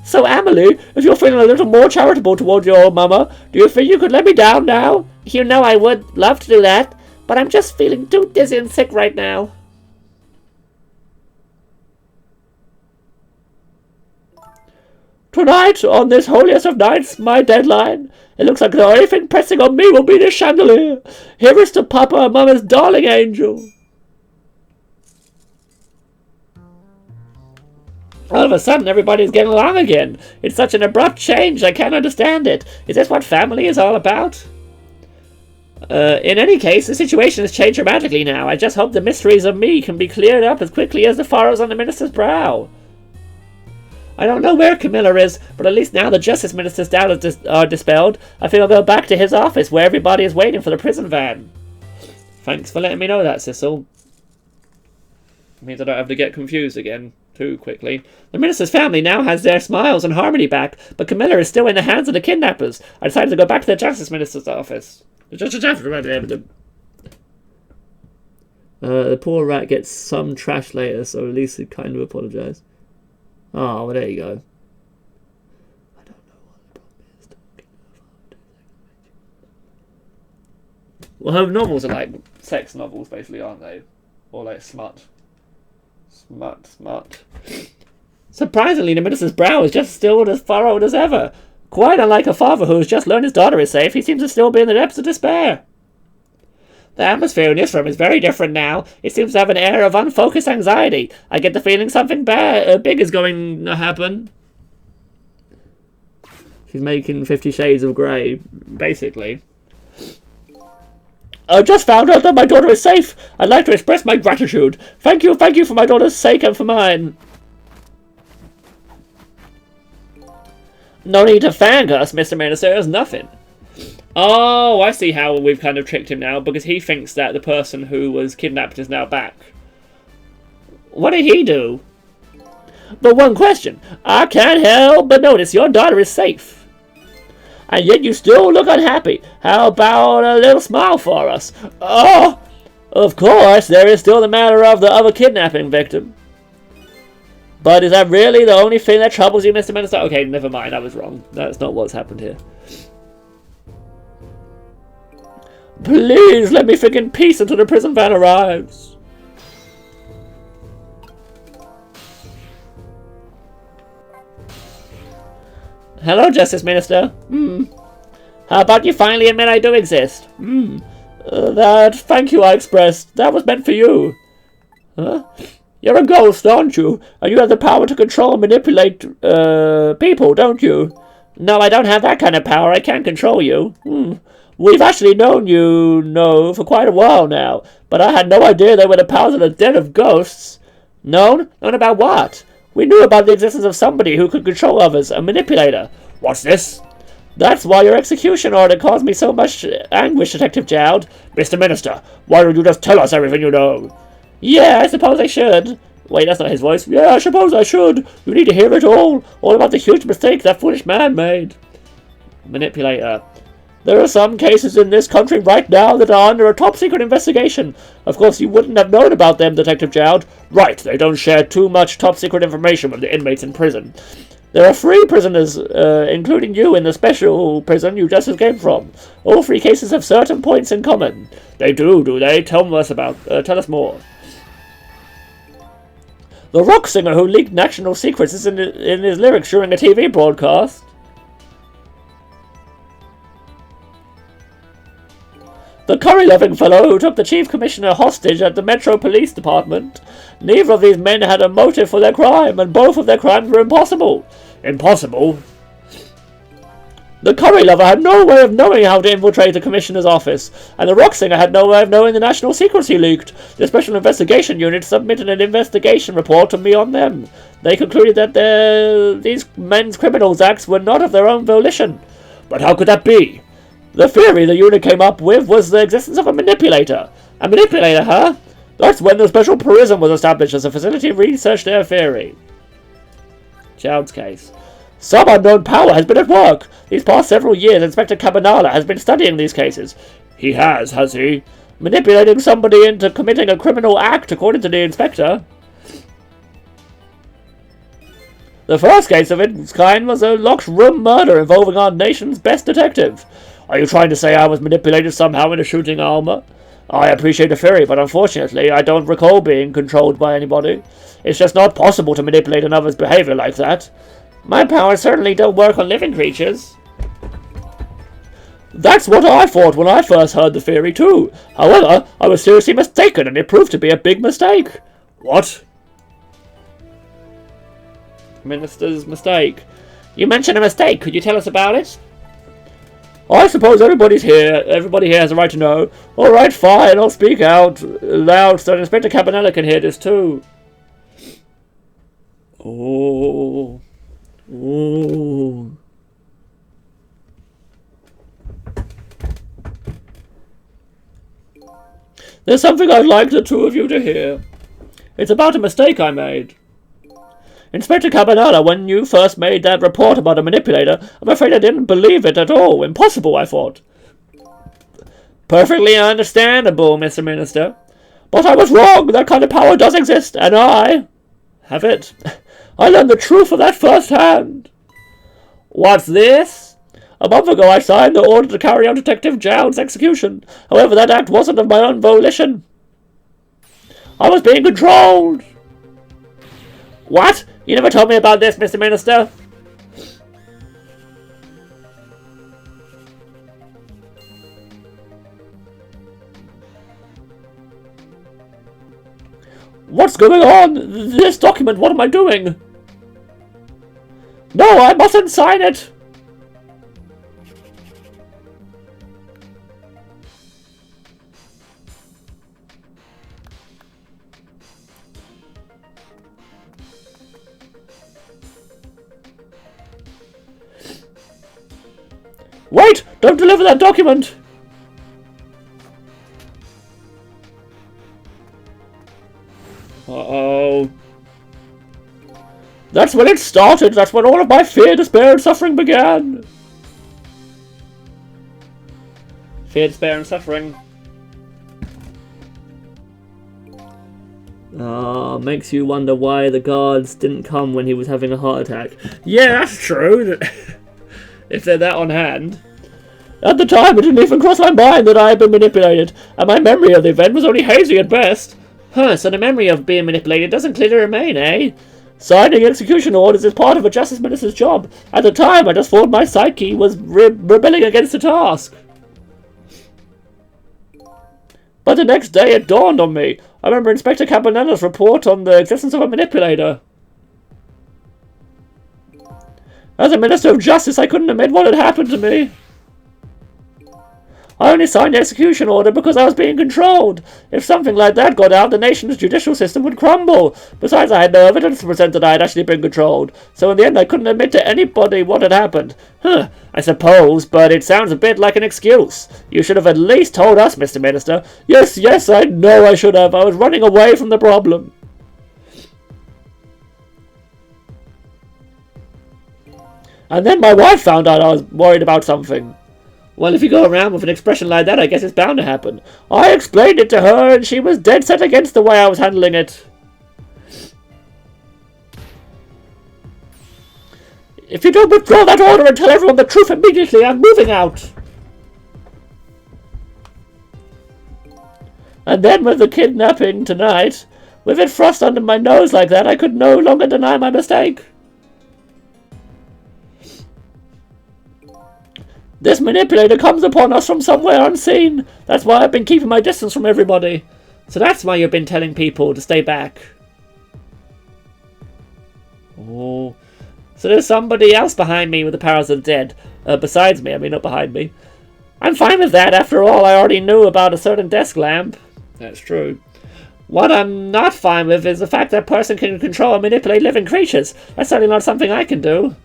So, Amelie, if you're feeling a little more charitable towards your mama, do you think you could let me down now? You know I would love to do that, but I'm just feeling too dizzy and sick right now. Tonight, on this holiest of nights, my deadline, it looks like the only thing pressing on me will be this chandelier. Here is to Papa and Mama's darling angel. All of a sudden, everybody's getting along again. It's such an abrupt change, I can't understand it. Is this what family is all about? In any case, the situation has changed dramatically now. I just hope the mysteries of me can be cleared up as quickly as the furrows on the minister's brow. I don't know where Camilla is, but at least now the Justice Minister's doubts are dispelled. I think I'll go back to his office, where everybody is waiting for the prison van. Thanks for letting me know that, Cecil. It means I don't have to get confused again too quickly. The minister's family now has their smiles and harmony back, but Camilla is still in the hands of the kidnappers. I decided to go back to the Justice Minister's office. The poor rat gets some trash later, so at least it kind of apologized. Oh, well, there you go. I don't know what the problem is. Well, her novels are like sex novels, basically, aren't they? Or like smut. Smut. Surprisingly, the minister's brow is just still as furrowed as ever. Quite unlike a father who has just learned his daughter is safe, he seems to still be in the depths of despair. The atmosphere in this room is very different now. It seems to have an air of unfocused anxiety. I get the feeling something big is going to happen. She's making 50 Shades of Grey, basically. I just found out that my daughter is safe. I'd like to express my gratitude. Thank you for my daughter's sake and for mine. No need to thank us, Mr. Minister. There's nothing. Oh, I see how we've kind of tricked him now, because he thinks that the person who was kidnapped is now back. What did he do? But one question. I can't help but notice your daughter is safe. And yet you still look unhappy. How about a little smile for us? Oh, of course, there is still the matter of the other kidnapping victim. But is that really the only thing that troubles you, Mr. Minister? Okay, never mind, I was wrong. That's not what's happened here. Please let me think in peace until the prison van arrives. Hello, Justice Minister. How about you finally admit I do exist? That thank you I expressed. That was meant for you. Huh? You're a ghost, aren't you? And you have the power to control and manipulate, people, don't you? No, I don't have that kind of power. I can't control you. We've actually known you, for quite a while now. But I had no idea they were the powers of the den of ghosts. Known? Known about what? We knew about the existence of somebody who could control others, a manipulator. What's this? That's why your execution order caused me so much anguish, Detective Jowd. Mr. Minister, why don't you just tell us everything you know? Yeah, I suppose I should. Wait, that's not his voice. Yeah, I suppose I should. You need to hear it all. All about the huge mistake that foolish man made. Manipulator. There are some cases in this country right now that are under a top-secret investigation. Of course, you wouldn't have known about them, Detective Jowd. Right, they don't share too much top-secret information with the inmates in prison. There are 3 prisoners, including you, in the special prison you just escaped from. All 3 cases have certain points in common. They do they? Tell us more. The rock singer who leaked national secrets is in his lyrics during a TV broadcast. The curry-loving fellow who took the chief commissioner hostage at the Metro Police Department. Neither of these men had a motive for their crime, and both of their crimes were impossible. Impossible? The curry lover had no way of knowing how to infiltrate the commissioner's office, and the rock singer had no way of knowing the national secrets he leaked. The Special Investigation Unit submitted an investigation report to me on them. They concluded that these men's criminals acts were not of their own volition. But how could that be? The theory the unit came up with was the existence of a manipulator. A manipulator, huh? That's when the special prison was established as a facility to research their theory. Jowd's case. Some unknown power has been at work. These past several years, Inspector Cabanala has been studying these cases. He has he? Manipulating somebody into committing a criminal act, according to the inspector. The first case of its kind was a locked room murder involving our nation's best detective. Are you trying to say I was manipulated somehow into shooting Alma? I appreciate the theory, but unfortunately I don't recall being controlled by anybody. It's just not possible to manipulate another's behavior like that. My powers certainly don't work on living creatures. That's what I thought when I first heard the theory too. However, I was seriously mistaken and it proved to be a big mistake. What? Minister's mistake. You mentioned a mistake. Could you tell us about it? I suppose everybody here has a right to know. Alright, fine, I'll speak out loud so Inspector Cabanella can hear this too. Oh. There's something I'd like the 2 of you to hear. It's about a mistake I made. Inspector Cabanala, when you first made that report about a manipulator, I'm afraid I didn't believe it at all. Impossible, I thought. Perfectly understandable, Mr. Minister. But I was wrong. That kind of power does exist, and I have it. I learned the truth of that firsthand. What's this? A month ago I signed the order to carry out Detective Jowd's execution. However, that act wasn't of my own volition. I was being controlled. What? You never told me about this, Mr. Minister. What's going on? This document, what am I doing? No, I mustn't sign it. Wait! Don't deliver that document! Uh-oh. That's when it started. That's when all of my fear, despair, and suffering began. Fear, despair, and suffering. Makes you wonder why the guards didn't come when he was having a heart attack. Yeah, that's true. If they're that on hand. At the time, it didn't even cross my mind that I had been manipulated, and my memory of the event was only hazy at best. Huh, so the memory of being manipulated doesn't clearly remain, eh? Signing execution orders is part of a justice minister's job. At the time, I just thought my psyche was rebelling against the task. But the next day, it dawned on me. I remember Inspector Cabanella's report on the existence of a manipulator. As a Minister of Justice, I couldn't admit what had happened to me. I only signed the execution order because I was being controlled. If something like that got out, the nation's judicial system would crumble. Besides, I had no evidence to present that I had actually been controlled. So in the end, I couldn't admit to anybody what had happened. Huh, I suppose, but it sounds a bit like an excuse. You should have at least told us, Mr. Minister. Yes, I know I should have. I was running away from the problem. And then my wife found out I was worried about something. Well, if you go around with an expression like that, I guess it's bound to happen. I explained it to her, and she was dead set against the way I was handling it. If you don't withdraw that order and tell everyone the truth immediately, I'm moving out. And then with the kidnapping tonight, with it thrust under my nose like that, I could no longer deny my mistake. This manipulator comes upon us from somewhere unseen. That's why I've been keeping my distance from everybody. So that's why you've been telling people to stay back. Oh. So there's somebody else behind me with the powers of the dead. Besides me, I mean, not behind me. I'm fine with that. After all, I already knew about a certain desk lamp. That's true. What I'm not fine with is the fact that person can control and manipulate living creatures. That's certainly not something I can do.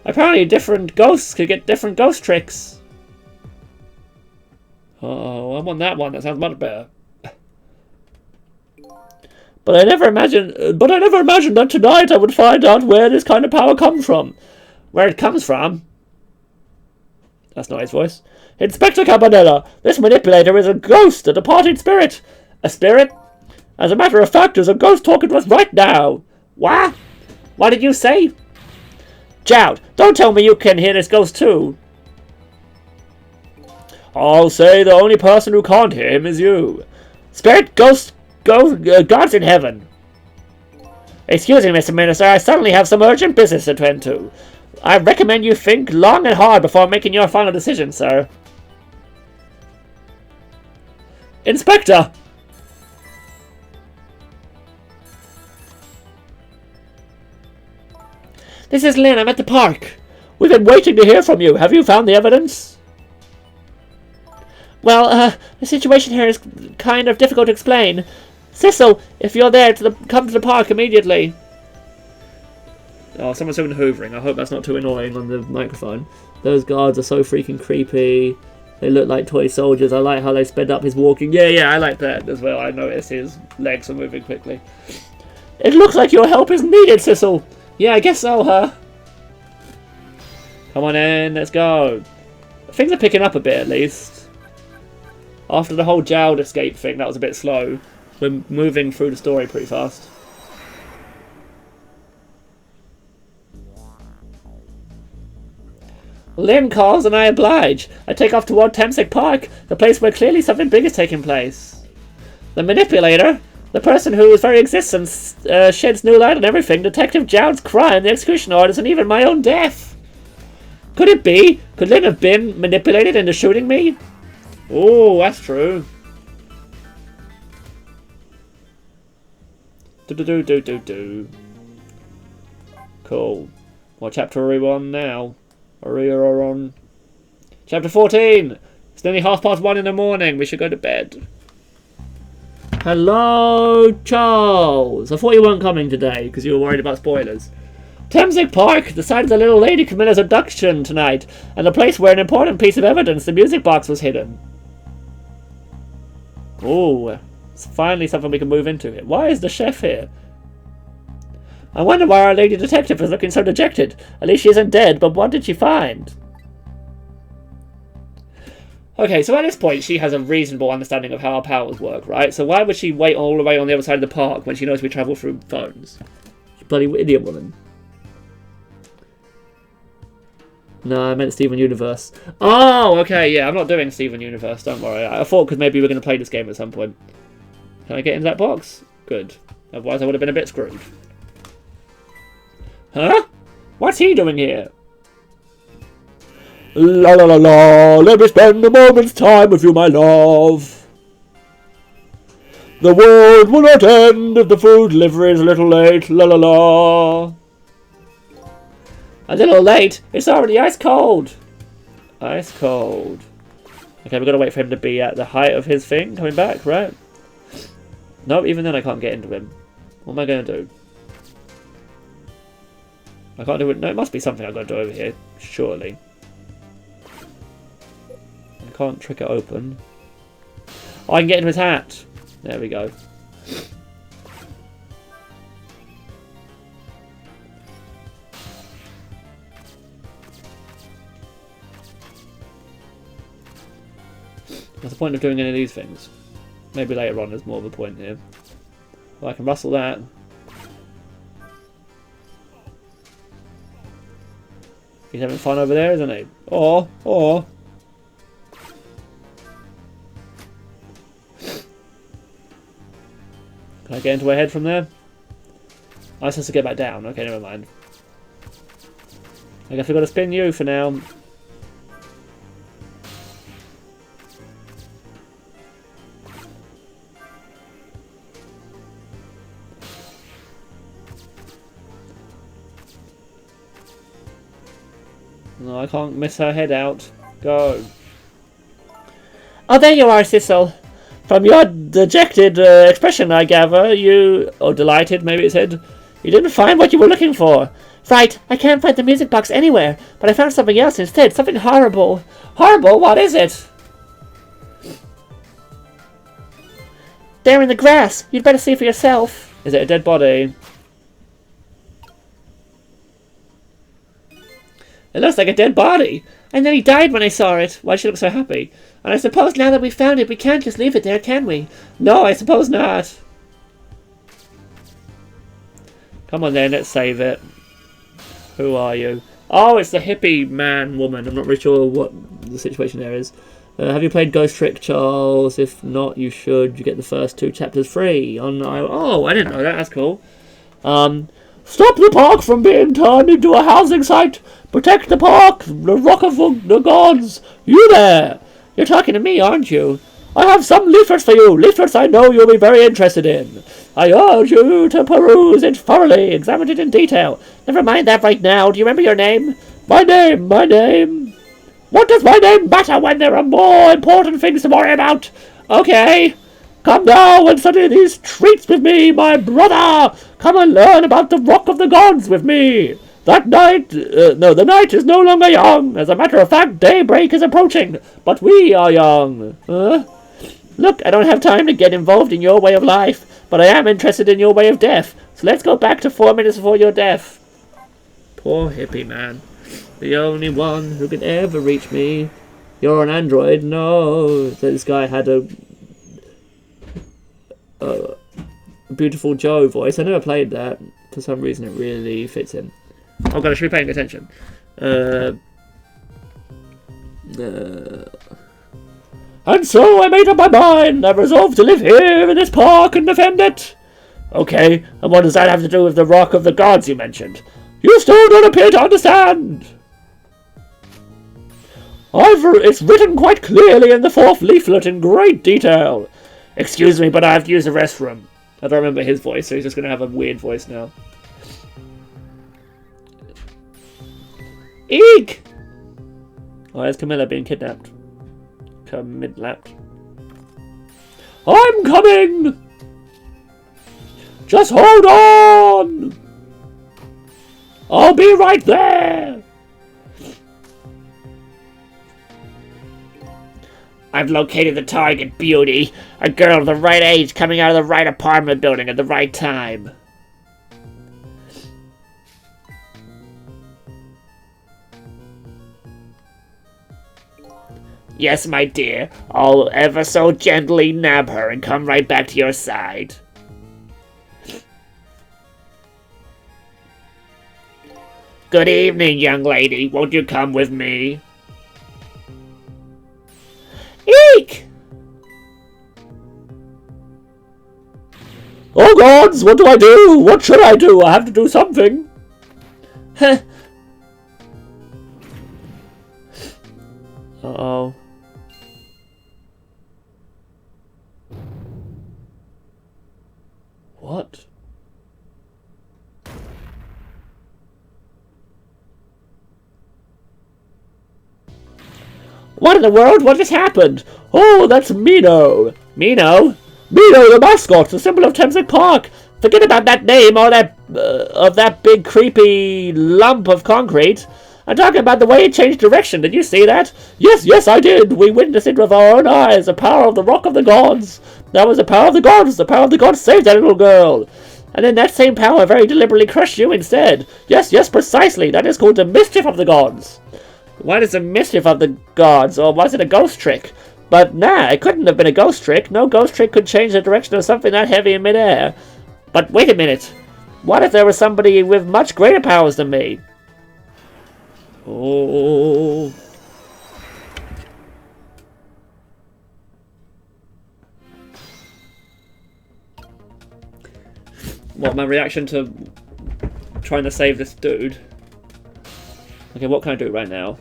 Apparently different ghosts could get different ghost tricks. Oh, I want that one. That sounds much better. But I never imagined that tonight I would find out where this kind of power comes from. Where it comes from? That's not his voice. Inspector Cabanella, this manipulator is a ghost, a departed spirit. A spirit? As a matter of fact, there's a ghost talking to us right now. What? What did you say? Jowd, don't tell me you can hear this ghost too. I'll say the only person who can't hear him is you. Spirit, ghost, gods in heaven. Excuse me, Mr. Minister, I suddenly have some urgent business to attend to. I recommend you think long and hard before making your final decision, sir. Inspector! This is Lynn, I'm at the park. We've been waiting to hear from you. Have you found the evidence? Well, the situation here is kind of difficult to explain. Cecil, if you're there, come to the park immediately. Oh, someone's doing hoovering. I hope that's not too annoying on the microphone. Those guards are so freaking creepy. They look like toy soldiers. I like how they sped up his walking. Yeah, I like that as well. I noticed his legs are moving quickly. It looks like your help is needed, Cecil. Yeah, I guess so, huh? Come on in, let's go. Things are picking up a bit, at least. After the whole Jowd escape thing, that was a bit slow. We're moving through the story pretty fast. Lynn calls and I oblige. I take off toward Tamsek Park, the place where clearly something big is taking place. The manipulator? The person whose very existence sheds new light on everything. Detective Jowd's crime, the execution orders, and even my own death. Could it be? Could Lynn have been manipulated into shooting me? Oh, that's true. Do. Cool. What chapter are we on now? Are we on chapter 14? It's nearly 1:30 in the morning. We should go to bed. Hello, Charles. I thought you weren't coming today because you were worried about spoilers. Thamesick Park, the site of the little lady Camilla's abduction tonight, and the place where an important piece of evidence, the music box, was hidden. Oh, it's finally something we can move into here. Why is the chef here? I wonder why our lady detective is looking so dejected. At least she isn't dead, but what did she find? Okay, so at this point, she has a reasonable understanding of how our powers work, right? So why would she wait all the way on the other side of the park when she knows we travel through phones? You bloody idiot woman. No, I meant Steven Universe. Oh, okay, yeah, I'm not doing Steven Universe, don't worry. I thought because maybe we were going to play this game at some point. Can I get into that box? Good. Otherwise I would have been a bit screwed. Huh? What's he doing here? La la la la, let me spend a moment's time with you, my love. The world will not end if the food delivery is a little late, la la la. A little late? It's already ice cold. Ice cold. Okay, we've got to wait for him to be at the height of his thing coming back, right? No, even then I can't get into him. What am I going to do? I can't do it. No, it must be something I've got to do over here, surely. I can't trick it open. Oh, I can get into his hat. There we go. What's the point of doing any of these things? Maybe later on there's more of a point here. Well, I can rustle that. He's having fun over there, isn't he? Or. Can I get into her head from there? I was supposed to get back down. Okay, never mind. I guess we've got to spin you for now. No, I can't miss her head out. Go. Oh, there you are, Cecil. From your dejected expression, I gather, you... Or delighted, maybe it said. You didn't find what you were looking for. Right, I can't find the music box anywhere, but I found something else instead. Something horrible. Horrible? What is it? There in the grass. You'd better see for yourself. Is it a dead body? It looks like a dead body. And then he died when I saw it. Why does she look so happy? And I suppose now that we've found it, we can't just leave it there, can we? No, I suppose not. Come on then, let's save it. Who are you? Oh, it's the hippie man, woman. I'm not really sure what the situation there is. Have you played Ghost Trick, Charles? If not, you should. You get the first 2 chapters free. Oh, I didn't know that. That's cool. Stop the park from being turned into a housing site. Protect the park, the rock of the gods. You there. You're talking to me, aren't you? I have some leaflets for you. Leaflets I know you'll be very interested in. I urge you to peruse it thoroughly. Examine it in detail. Never mind that right now. Do you remember your name? My name. What does my name matter when there are more important things to worry about? Okay. Come now and study these treats with me, my brother. Come and learn about the rock of the gods with me. The night is no longer young. As a matter of fact, daybreak is approaching. But we are young. Look, I don't have time to get involved in your way of life, but I am interested in your way of death. So let's go back to 4 minutes before your death. Poor hippie man. The only one who could ever reach me. You're an android. No. This guy had a Beautiful Joe voice. I never played that. For some reason it really fits in. Oh god, I should be paying attention. And so I made up my mind. I resolved to live here in this park and defend it. Okay, and what does that have to do with the rock of the gods you mentioned? You still don't appear to understand. It's written quite clearly in the 4th leaflet in great detail. Excuse me, but I have to use the restroom. I don't remember his voice, so he's just going to have a weird voice now. Eek! Oh, there's Camilla being kidnapped. Mid-lapped. I'm coming! Just hold on! I'll be right there! I've located the target, beauty. A girl of the right age coming out of the right apartment building at the right time. Yes, my dear. I'll ever so gently nab her and come right back to your side. Good evening, young lady. Won't you come with me? Eek! Oh gods, what do I do? What should I do? I have to do something. Huh. Uh-oh. What? What in the world? What just happened? Oh, that's Meano. Mino? Meano, the mascot, the symbol of Thameslink Park. Forget about that name or that of that big creepy lump of concrete. I'm talking about the way it changed direction. Did you see that? Yes, I did. We witnessed it with our own eyes. The power of the Rock of the Gods. That was the power of the gods. The power of the gods saved that little girl. And then that same power very deliberately crushed you instead. Yes, precisely. That is called the mischief of the gods. What is the mischief of the gods? Or was it a ghost trick? But nah, it couldn't have been a ghost trick. No ghost trick could change the direction of something that heavy in midair. But wait a minute. What if there was somebody with much greater powers than me? Oh. What, my reaction to trying to save this dude? Okay, what can I do right now?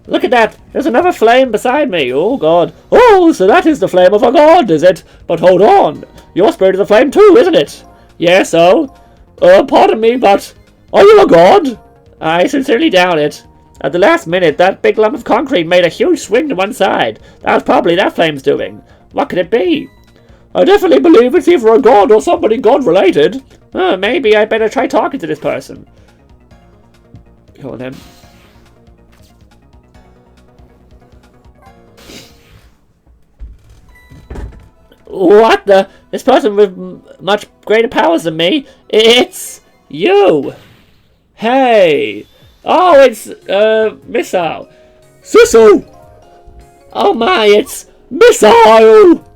Look at that! There's another flame beside me! Oh god! Oh, so that is the flame of a god, is it? But hold on! Your spirit is a flame too, isn't it? Yes, so? Pardon me, but are you a god? I sincerely doubt it. At the last minute, that big lump of concrete made a huge swing to one side. That was probably that flame's doing. What could it be? I definitely believe it's either a god or somebody god-related. Maybe I better try talking to this person. Come on, then. What the? This person with much greater powers than me? It's you! Hey! Oh, it's, Missile! Sissel! Oh my, it's Missile!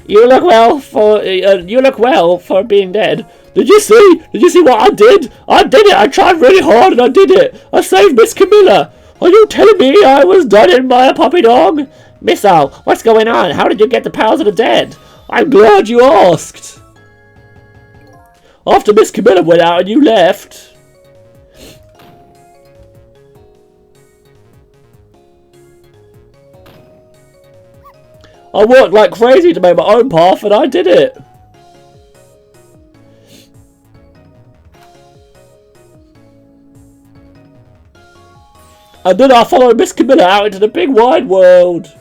You look well for being dead. Did you see? Did you see what I did? I did it! I tried really hard and I did it! I saved Miss Camilla! Are you telling me I was done in by a puppy dog? Missile, what's going on? How did you get the powers of the dead? I'm glad you asked! After Miss Camilla went out and you left... I worked like crazy to make my own path and I did it! And then I followed Miss Camilla out into the big wide world!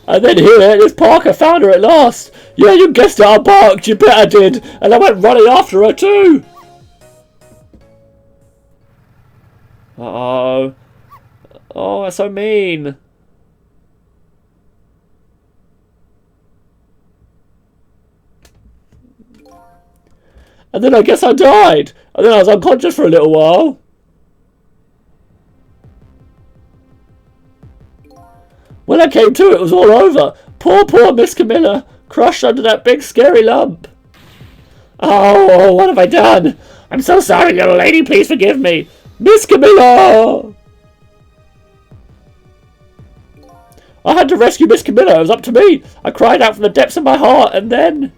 And then here, this Parker found her at last. Yeah, you guessed it, I barked, you bet I did. And I went running after her too. Uh-oh. Oh, that's so mean. And then I guess I died. And then I was unconscious for a little while. When I came to, it was all over. Poor Miss Camilla, crushed under that big scary lump. Oh, what have I done? I'm so sorry, little lady. Please forgive me. Miss Camilla! I had to rescue Miss Camilla. It was up to me. I cried out from the depths of my heart, and then...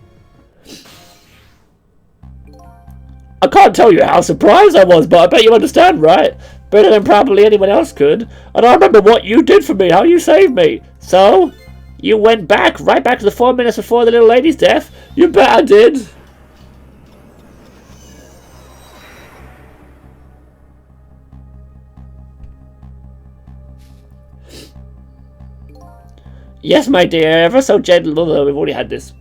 I can't tell you how surprised I was, but I bet you understand, right? Better than probably anyone else could. And I remember what you did for me, how you saved me. So? You went right back to the 4 minutes before the little lady's death? You bet I did. Yes, my dear, ever so gentle, although we've already had this.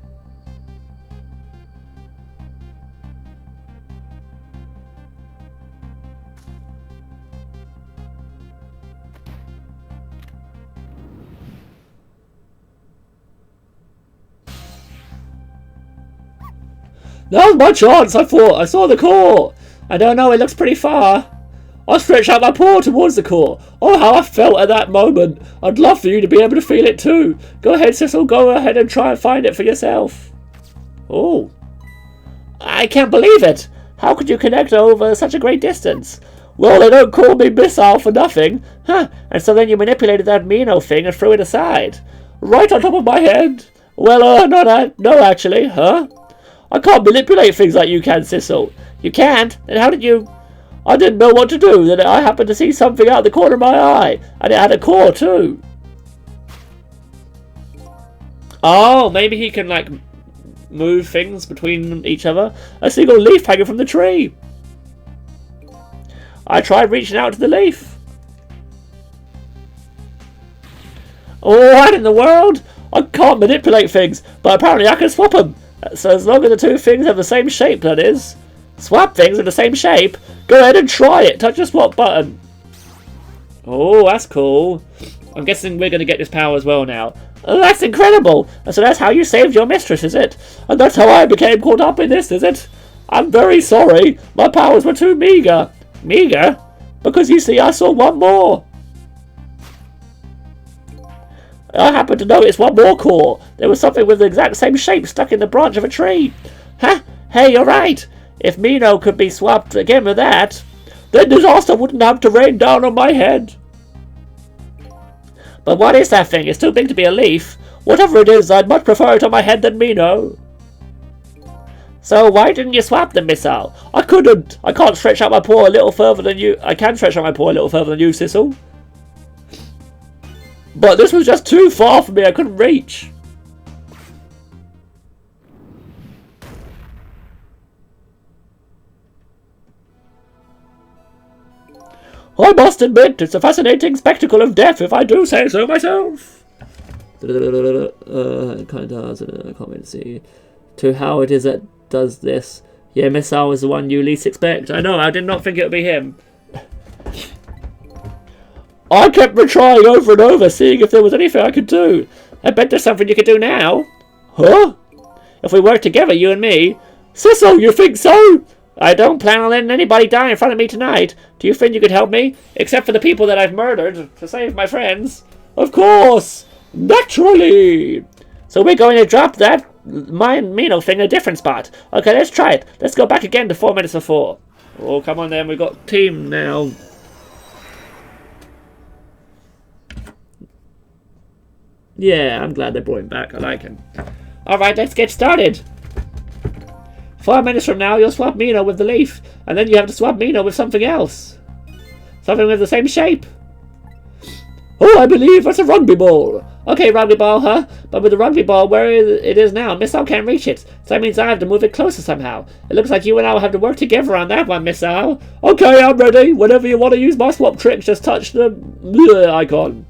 Now's my chance, I thought. I saw the core. I don't know, it looks pretty far. I stretched out my paw towards the core. Oh, how I felt at that moment. I'd love for you to be able to feel it too. Go ahead, Cecil. Go ahead and try and find it for yourself. Oh. I can't believe it. How could you connect over such a great distance? Well, they don't call me missile for nothing. Huh, and so then you manipulated that Meano thing and threw it aside. Right on top of my head. Well, no, actually, huh? I can't manipulate things like you can, Cecil. You can't? Then how did you... I didn't know what to do. Then I happened to see something out of the corner of my eye. And it had a core, too. Oh, maybe he can, like, move things between each other. A single leaf hanging from the tree. I tried reaching out to the leaf. Oh, what in the world? I can't manipulate things, but apparently I can swap them. So as long as the two things have the same shape, that is. Swap things in the same shape? Go ahead and try it. Touch the swap button. Oh, that's cool. I'm guessing we're going to get this power as well now. Oh, that's incredible. So that's how you saved your mistress, is it? And that's how I became caught up in this, is it? I'm very sorry. My powers were too meager. Meager? Because you see, I saw one more. I happened to notice one more core. There was something with the exact same shape stuck in the branch of a tree. Huh? Hey, you're right. If Meano could be swapped again with that, then disaster wouldn't have to rain down on my head. But what is that thing? It's too big to be a leaf. Whatever it is, I'd much prefer it on my head than Meano. So why didn't you swap the missile? I couldn't. I can't stretch out my paw a little further than you. I can stretch out my paw a little further than you, Cecil. But this was just too far for me. I couldn't reach. I must admit, it's a fascinating spectacle of death, if I do say so myself. I can't wait to see to how it is that does this. Yeah, Missile is the one you least expect. I know, I did not think it would be him. I kept retrying over and over, seeing if there was anything I could do. I bet there's something you could do now. Huh? If we work together, you and me. Cecil, you think so? I don't plan on letting anybody die in front of me tonight. Do you think you could help me? Except for the people that I've murdered to save my friends. Of course. Naturally. So we're going to drop that Meano thing in a different spot. Okay, let's try it. Let's go back again to 4 minutes before. Oh, come on then. We've got team now. Yeah, I'm glad they brought him back. I like him. Alright, let's get started. 5 minutes from now, you'll swap Meano with the leaf. And then you have to swap Meano with something else. Something with the same shape. Oh, I believe that's a rugby ball. Okay, rugby ball, huh? But with the rugby ball where it is now, Missile can't reach it. So that means I have to move it closer somehow. It looks like you and I will have to work together on that one, Missile. Okay, I'm ready. Whenever you want to use my swap trick, just touch the icon.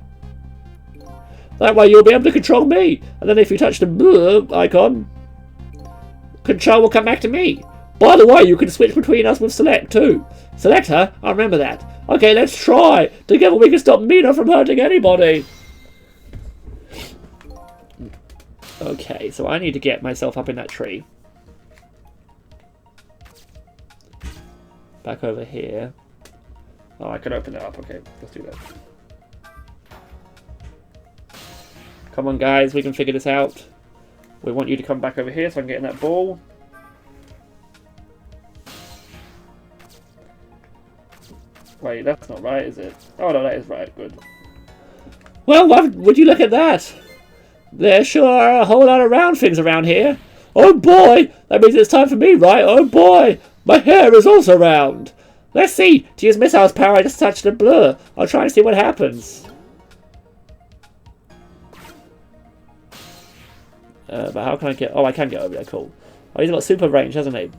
That way you'll be able to control me. And then if you touch the icon, control will come back to me. By the way, you can switch between us with select too. Select, huh? I'll remember that. Okay, let's try. Together we can stop Meano from hurting anybody. Okay, so I need to get myself up in that tree. Back over here. Oh, I can open it up. Okay, let's do that. Come on, guys, we can figure this out. We want you to come back over here so I can get in that ball. Wait, that's not right, is it? Oh, no, that is right. Good. Well, would you look at that? There sure are a whole lot of round things around here. Oh, boy! That means it's time for me, right? Oh, boy! My hair is also round. Let's see. To use Missile's power, I just touched the blur. I'll try and see what happens. But how can I get... Oh, I can get over there. Cool. Oh, he's got super range, hasn't he?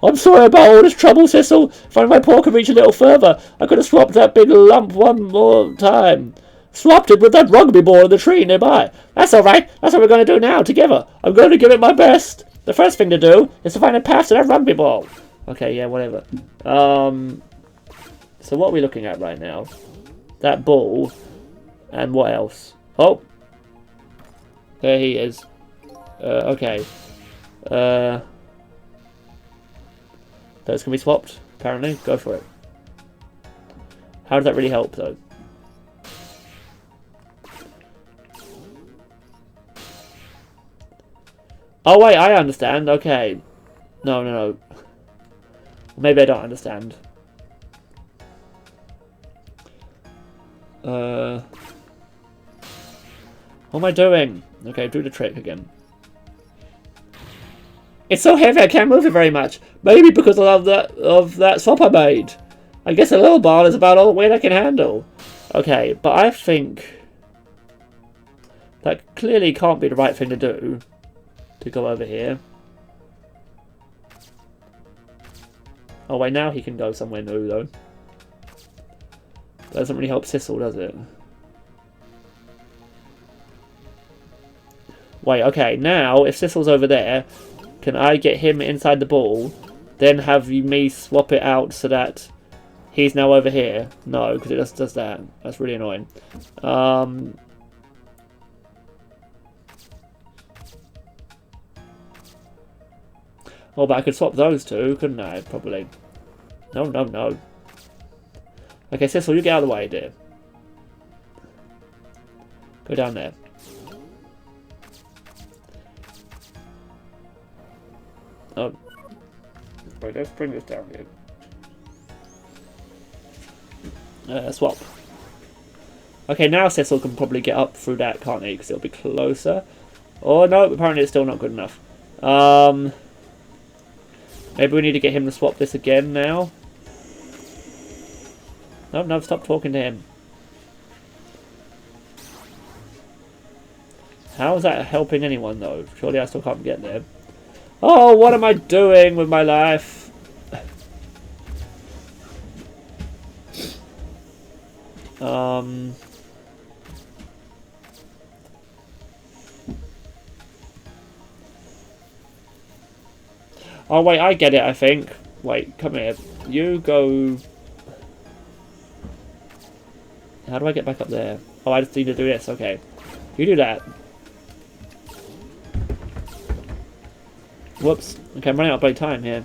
I'm sorry about all this trouble, Cecil. If only my paw could reach a little further, I could have swapped that big lump one more time. swapped it with that rugby ball in the tree nearby. That's alright. That's what we're going to do now, together. I'm going to give it my best. The first thing to do is to find a path to that rugby ball. Okay, yeah, whatever. So what are we looking at right now? That ball. And what else? Oh. There he is. Okay. Those can be swapped, apparently. Go for it. How does that really help, though? Oh, wait, I understand. Okay. No. Maybe I don't understand. What am I doing? Okay, do the trick again. It's so heavy I can't move it very much. Maybe because of that swap I made. I guess a little ball is about all the weight I can handle. Okay, but I think that clearly can't be the right thing to do. To go over here. Oh wait, now he can go somewhere new though. That doesn't really help Sissel, does it? Wait, okay, now if Sissel's over there, can I get him inside the ball, then have me swap it out so that he's now over here? No, because it just does that. That's really annoying. Oh, but I could swap those two, couldn't I? Probably. No. Okay, Sissel, you get out of the way, dear. Go down there. Oh. Wait, let's bring this down here. Swap. Okay, now Sissel can probably get up through that, can't he? Because it'll be closer. Oh, no, apparently it's still not good enough. Maybe we need to get him to swap this again now. No, stop talking to him. How is that helping anyone, though? Surely I still can't get there. Oh, what am I doing with my life? Oh, wait, I get it, I think. Wait, come here. You go... How do I get back up there? Oh, I just need to do this. Okay. You do that. Whoops. Okay, I'm running out of time here.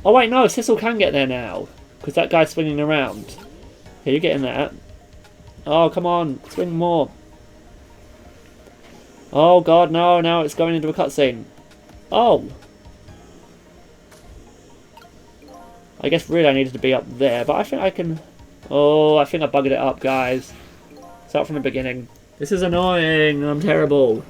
Oh wait, no, Sissel can get there now. Because that guy's swinging around. Here, you get in that. Oh, come on. Swing more. Oh god, no, now it's going into a cutscene. Oh. I guess really I needed to be up there, but I think I can... Oh, I think I bugged it up, guys. Start from the beginning. This is annoying. I'm terrible.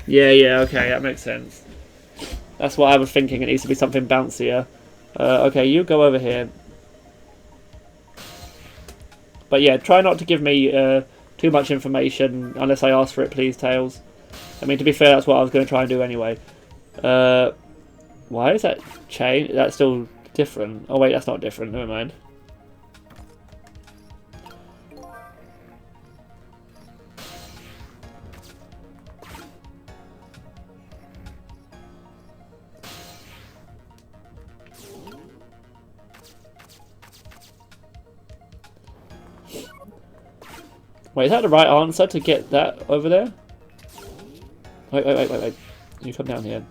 Yeah, okay, that makes sense. That's what I was thinking. It needs to be something bouncier. Okay, you go over here. But yeah, try not to give me too much information unless I ask for it, please, Tails. I mean, to be fair, that's what I was going to try and do anyway. Why is that change? That's still different. Oh wait, that's not different. Never mind. Wait, is that the right answer to get that over there? Wait. You come down here.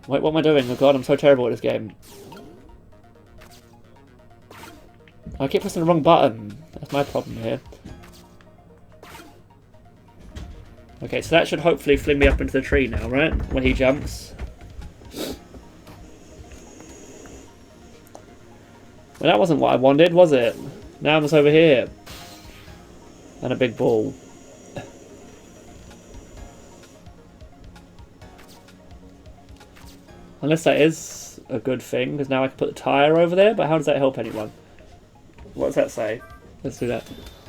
Wait, what am I doing? Oh god, I'm so terrible at this game. I keep pressing the wrong button. That's my problem here. Okay, so that should hopefully fling me up into the tree now, right? When he jumps. Well, that wasn't what I wanted, was it? Now I'm just over here. And a big ball. Unless that is a good thing, because now I can put the tyre over there, but how does that help anyone? What does that say? Let's do that.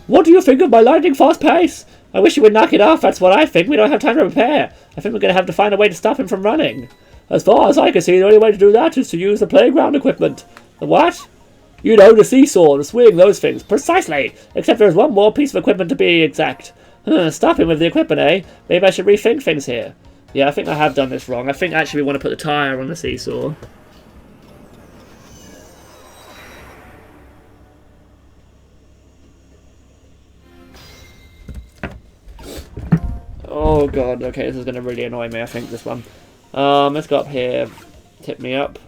What do you think of my lightning fast pace? I wish you would knock it off, that's what I think. We don't have time to repair. I think we're going to have to find a way to stop him from running. As far as I can see, the only way to do that is to use the playground equipment. The what? You know, the seesaw, the swing, those things. Precisely! Except there's one more piece of equipment to be exact. Stop him with the equipment, eh? Maybe I should rethink things here. Yeah, I think I have done this wrong. I think actually we want to put the tyre on the seesaw. Oh god, okay, this is going to really annoy me, I think, this one. Let's go up here. Tip me up.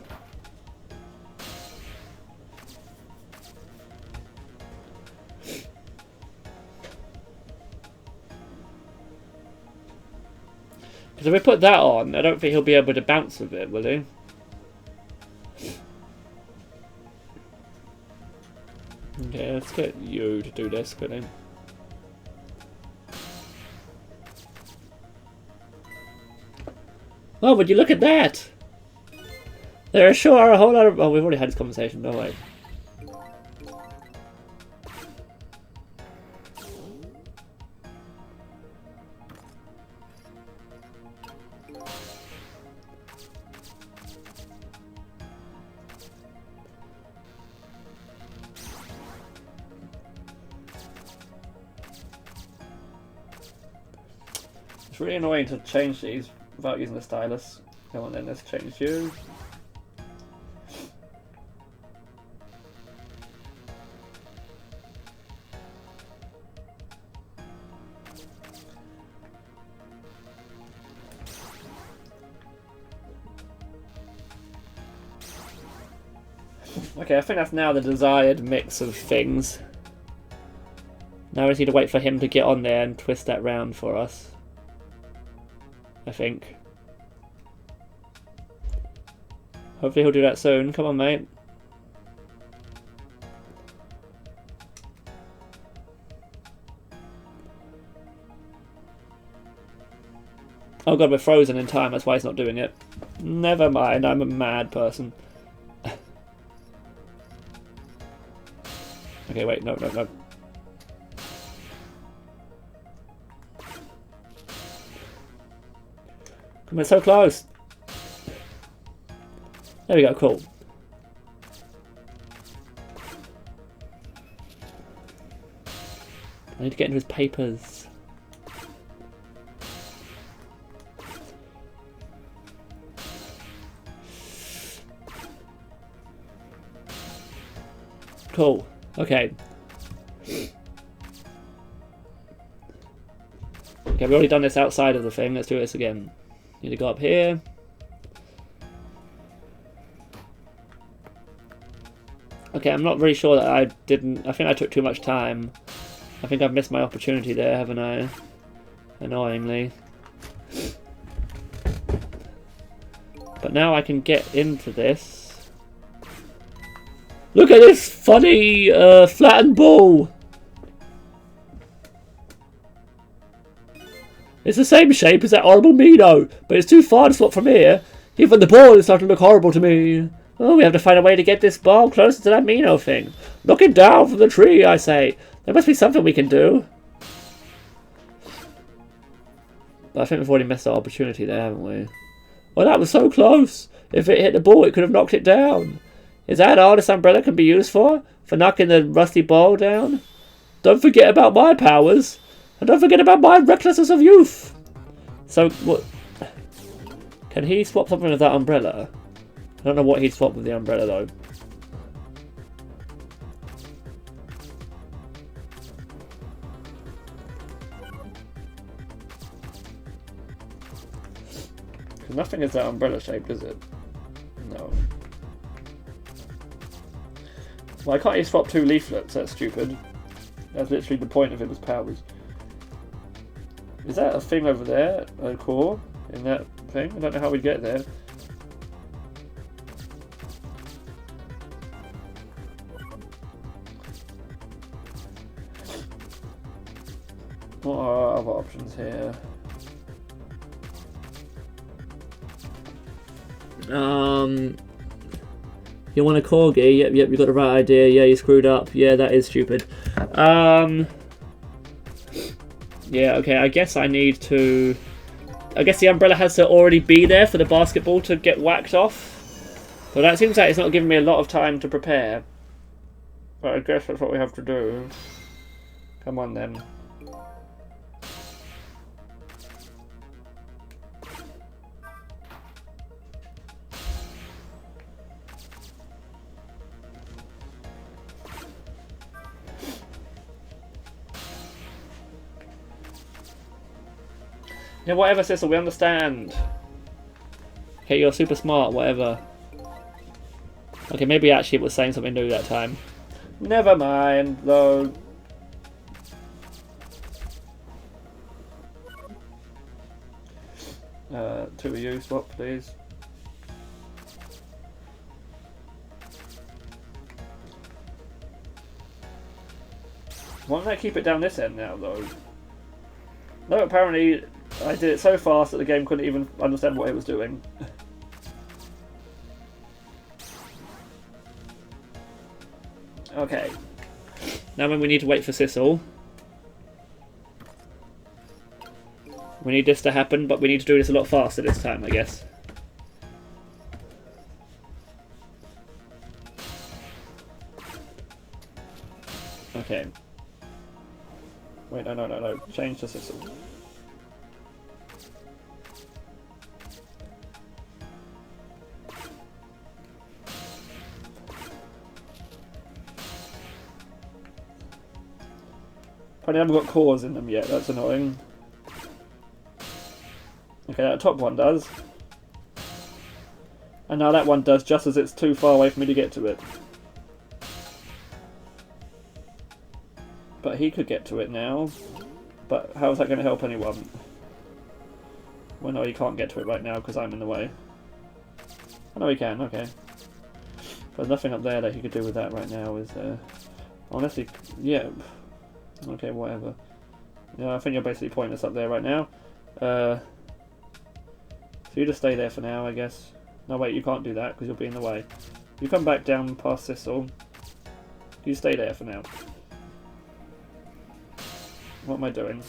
Because if we put that on, I don't think he'll be able to bounce with it, will he? Okay, let's get you to do this, could he? Oh, would you look at that? There sure are a whole lot of... Oh, we've already had this conversation, don't we? It's really annoying to change these without using the stylus. Come on then, let's change you. Okay, I think that's now the desired mix of things. Now we just need to wait for him to get on there and twist that round for us. I think. Hopefully he'll do that soon. Come on, mate. Oh god, we're frozen in time. That's why he's not doing it. Never mind, I'm a mad person. Okay, wait, no. Come on, we're so close. There we go, cool. I need to get into his papers. Cool. Okay. Okay, we've already done this outside of the thing. Let's do this again. Need to go up here. Okay, I'm not really sure that I didn't... I think I took too much time. I think I've missed my opportunity there, haven't I? Annoyingly. But now I can get into this. Look at this funny flattened ball! It's the same shape as that horrible Mino, but it's too far to swap from here. Even the ball is starting to look horrible to me. Oh, we have to find a way to get this ball closer to that Mino thing. Looking down from the tree, I say. There must be something we can do. But I think we've already missed our opportunity there, haven't we? Well, that was so close. If it hit the ball, it could have knocked it down. Is that all this umbrella can be used for? For knocking the rusty ball down? Don't forget about my powers. And don't forget about my recklessness of youth. So, what? Can he swap something with that umbrella? I don't know what he'd swap with the umbrella, though. Because nothing is that umbrella shaped, is it? No. Why can't he swap two leaflets? That's stupid. That's literally the point of it, was powers. Is that a thing over there? A core in that thing? I don't know how we'd get there. What are other options here? You want a corgi? Yep, you got the right idea. Yeah, you screwed up. Yeah, that is stupid. Yeah, okay, I guess I need to... I guess the umbrella has to already be there for the basketball to get whacked off. But that seems like it's not giving me a lot of time to prepare. But I guess that's what we have to do. Come on then. Yeah, whatever, sister, we understand. Okay, you're super smart, whatever. Okay, maybe actually it was saying something new that time. Never mind, though. Two of you, swap, please. Why don't I keep it down this end now, though? No, apparently I did it so fast that the game couldn't even understand what it was doing. Okay. Now when we need to wait for Sissel. We need this to happen, but we need to do this a lot faster this time, I guess. Okay. Wait, no. Change to Sissel. Probably haven't got cores in them yet, that's annoying. Okay, that top one does. And now that one does, just as it's too far away for me to get to it. But he could get to it now. But how is that going to help anyone? Well, no, he can't get to it right now because I'm in the way. Oh, no, he can, okay. There's nothing up there that he could do with that right now, is there? Unless he... yeah. Okay, whatever. Yeah, I think you're basically pointless up there right now. So you just stay there for now, I guess. No, wait, you can't do that because you'll be in the way. You come back down past Sissel. You stay there for now. What am I doing?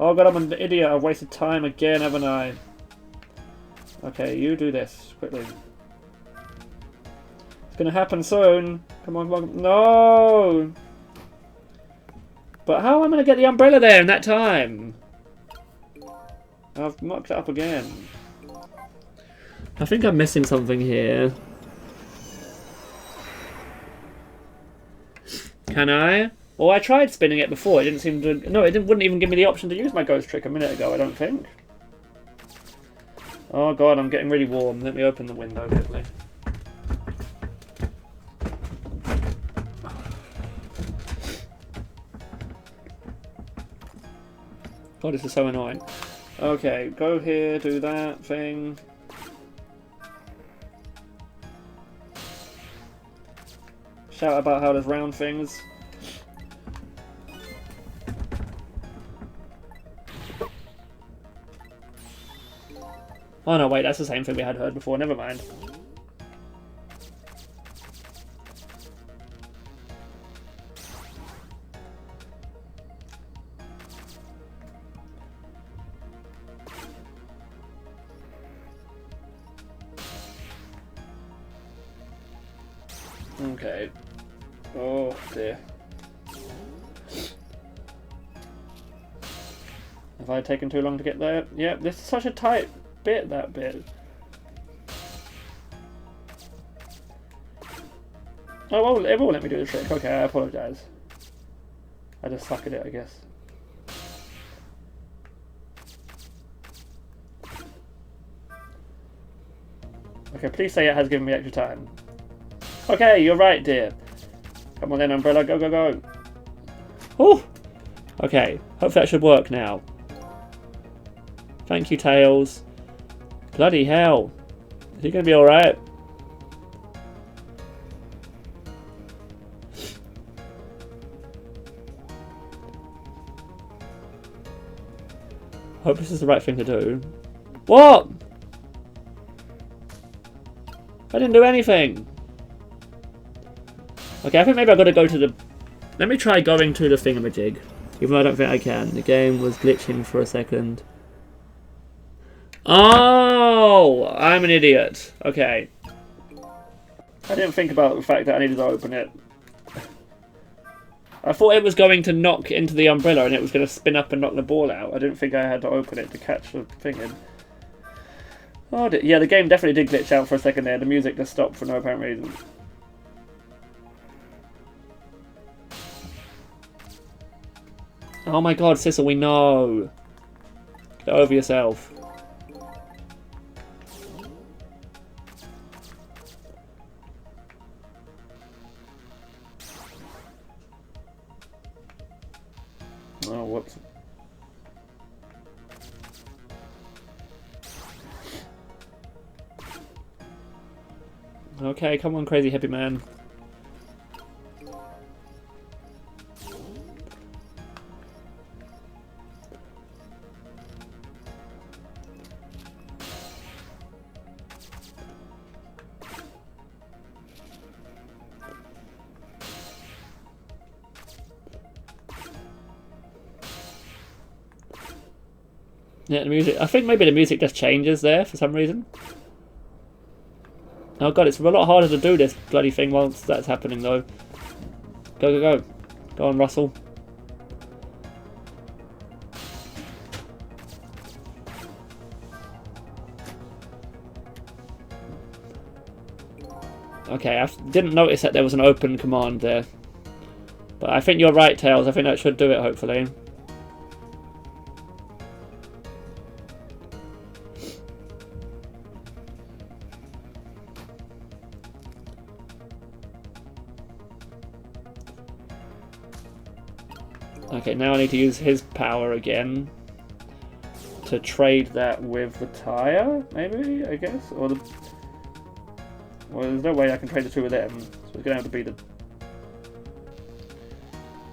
Oh god, I'm an idiot. I've wasted time again, haven't I? Okay, you do this quickly. It's gonna happen soon. Come on, come on. No! But how am I going to get the umbrella there in that time? I've mucked it up again. I think I'm missing something here. Can I? Oh, I tried spinning it before. It didn't seem to... no, it wouldn't even give me the option to use my ghost trick a minute ago, I don't think. Oh god, I'm getting really warm. Let me open the window quickly. God, this is so annoying. Okay, go here, do that thing. Shout about how there's round things. Oh no, wait, that's the same thing we had heard before, never mind. Okay. Oh dear. Have I taken too long to get there? Yep, this is such a tight bit, that bit. Oh, well, it will let me do the trick. Okay, I apologise. I just suck at it, I guess. Okay, please say it has given me extra time. Okay, you're right, dear. Come on then, umbrella, go, go, go. Oh! Okay, hopefully that should work now. Thank you, Tails. Bloody hell. Is he going to be alright? hope this is the right thing to do. What? I didn't do anything. Okay, I think maybe I've got to go to the... Let me try going to the thingamajig. Even though I don't think I can. The game was glitching for a second. Oh! I'm an idiot. Okay. I didn't think about the fact that I needed to open it. I thought it was going to knock into the umbrella and it was going to spin up and knock the ball out. I didn't think I had to open it to catch the thing in. Oh, yeah, the game definitely did glitch out for a second there. The music just stopped for no apparent reason. Oh my god, Sissel, we know. Get over yourself. Oh, whoops. Okay, come on, crazy hippie man. Yeah, the music. I think maybe the music just changes there for some reason. Oh god, it's a lot harder to do this bloody thing whilst that's happening though. Go, go, go. Go on, Russell. Okay, I didn't notice that there was an open command there. But I think you're right, Tails. I think that should do it, hopefully. Okay, now I need to use his power again to trade that with the tire, maybe, I guess? Or the... Well, there's no way I can trade the two of them, so it's going to have to be the...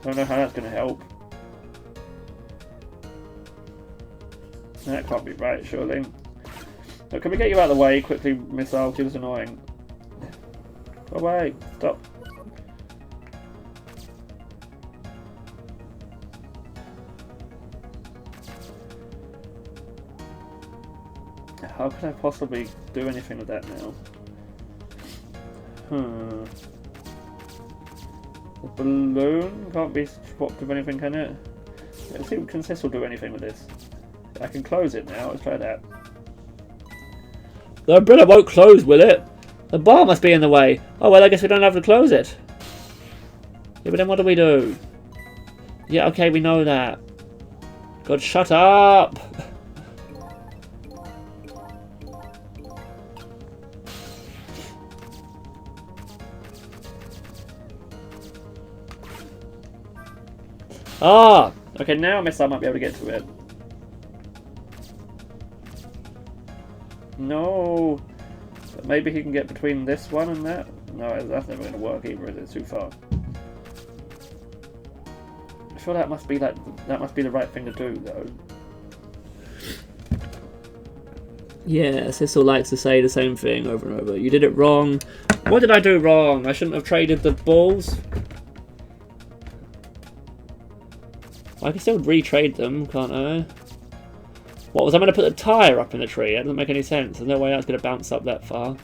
I don't know how that's going to help. That can't be right, surely. So can we get you out of the way quickly, missile? It's annoying. Go away. Stop. How could I possibly do anything with that now? The balloon can't be swapped with anything, can it? Let's see, can Sissel do anything with this? I can close it now, let's try that. The umbrella won't close, will it? The bar must be in the way. Oh well, I guess we don't have to close it. Yeah, but then what do we do? Yeah, okay, we know that. God, shut up! Ah! Okay, now Missile might be able to get to it. No! But maybe he can get between this one and that? No, that's never going to work either, is it? It's too far. I feel that must be like, that must be the right thing to do, though. Yeah, Sissel likes to say the same thing over and over. You did it wrong. What did I do wrong? I shouldn't have traded the balls. I can still retrade them, can't I? What, was I going to put the tyre up in the tree? That doesn't make any sense. There's no way that's going to bounce up that far.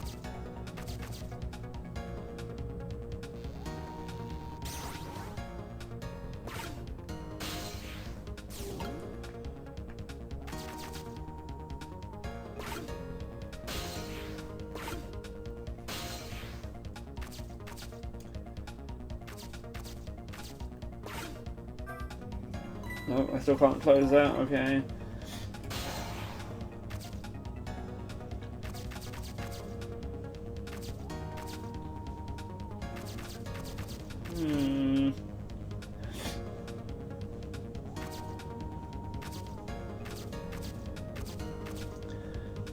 No, I still can't close that, okay.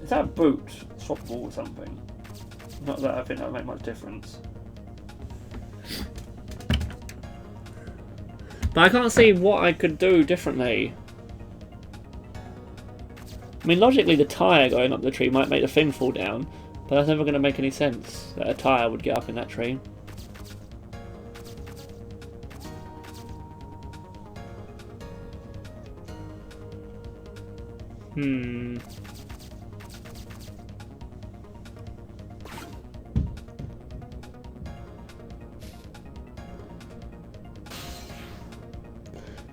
Is that a boot swappable or something? Not that I think that'll make much difference. But I can't see what I could do differently. I mean, logically, the tyre going up the tree might make the thing fall down, but that's never going to make any sense that a tyre would get up in that tree.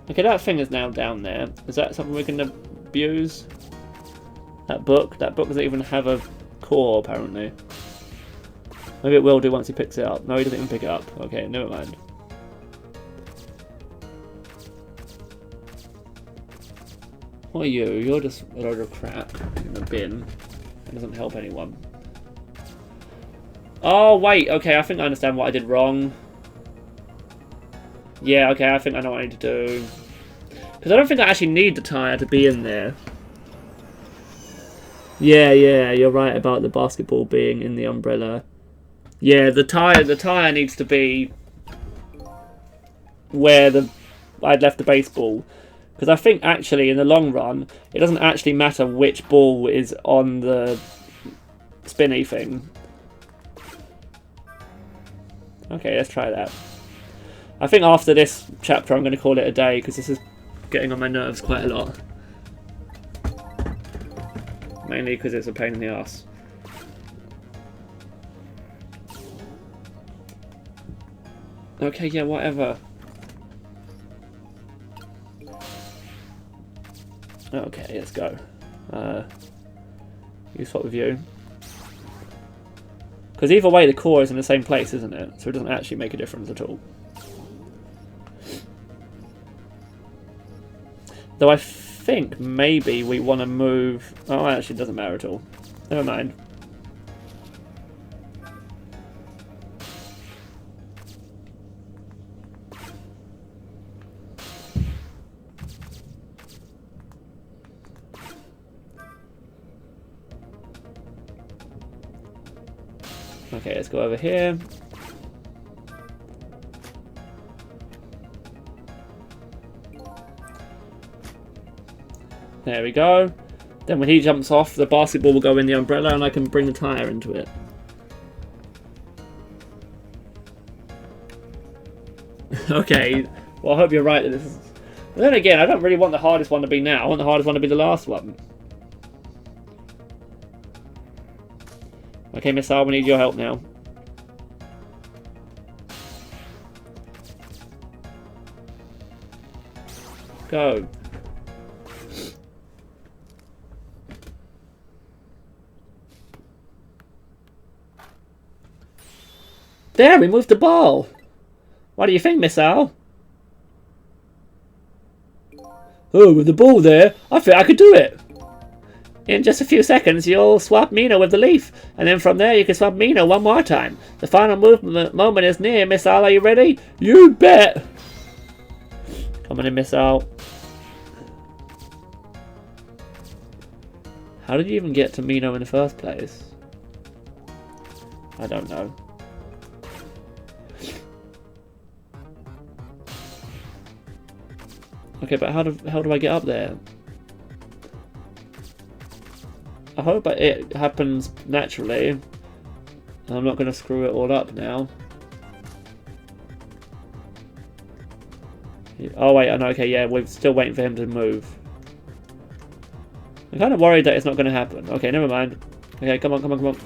Okay, that thing is now down there. Is that something we can abuse? That book doesn't even have a core, apparently. Maybe it will do once he picks it up. No, he doesn't even pick it up. Okay, never mind. What are you? You're just a load of crap in the bin. It doesn't help anyone. Oh, wait. Okay, I think I understand what I did wrong. Yeah, okay, I think I know what I need to do. Because I don't think I actually need the tyre to be in there. Yeah, you're right about the basketball being in the umbrella. Yeah, the tyre needs to be where I'd left the baseball. Because I think actually in the long run, it doesn't actually matter which ball is on the spinny thing. Okay, let's try that. I think after this chapter I'm going to call it a day because this is getting on my nerves quite a lot. Mainly because it's a pain in the ass. Okay, yeah, whatever. Okay, let's go. You swap with you. Because either way the core is in the same place, isn't it? So it doesn't actually make a difference at all. Though I think maybe we want to move... Oh, actually it doesn't matter at all. Never mind. Okay, let's go over here. There we go. Then when he jumps off, the basketball will go in the umbrella and I can bring the tyre into it. Okay, well I hope you're right that this is... But then again, I don't really want the hardest one to be now. I want the hardest one to be the last one. Okay, Miss Al, we need your help now. Go. There, we moved the ball. What do you think, Miss Al? Oh, with the ball there, I think I could do it. In just a few seconds, you'll swap Mina with the leaf, and then from there you can swap Mina one more time. The final moment is near, Miss Al. Are you ready? You bet. Come on in, Miss Al. How did you even get to Mino in the first place? I don't know. Okay, but how do I get up there? I hope it happens naturally. I'm not going to screw it all up now. Oh wait, I know, okay, yeah, we're still waiting for him to move. I'm kind of worried that it's not going to happen. Okay, never mind. Okay, come on, come on, come on.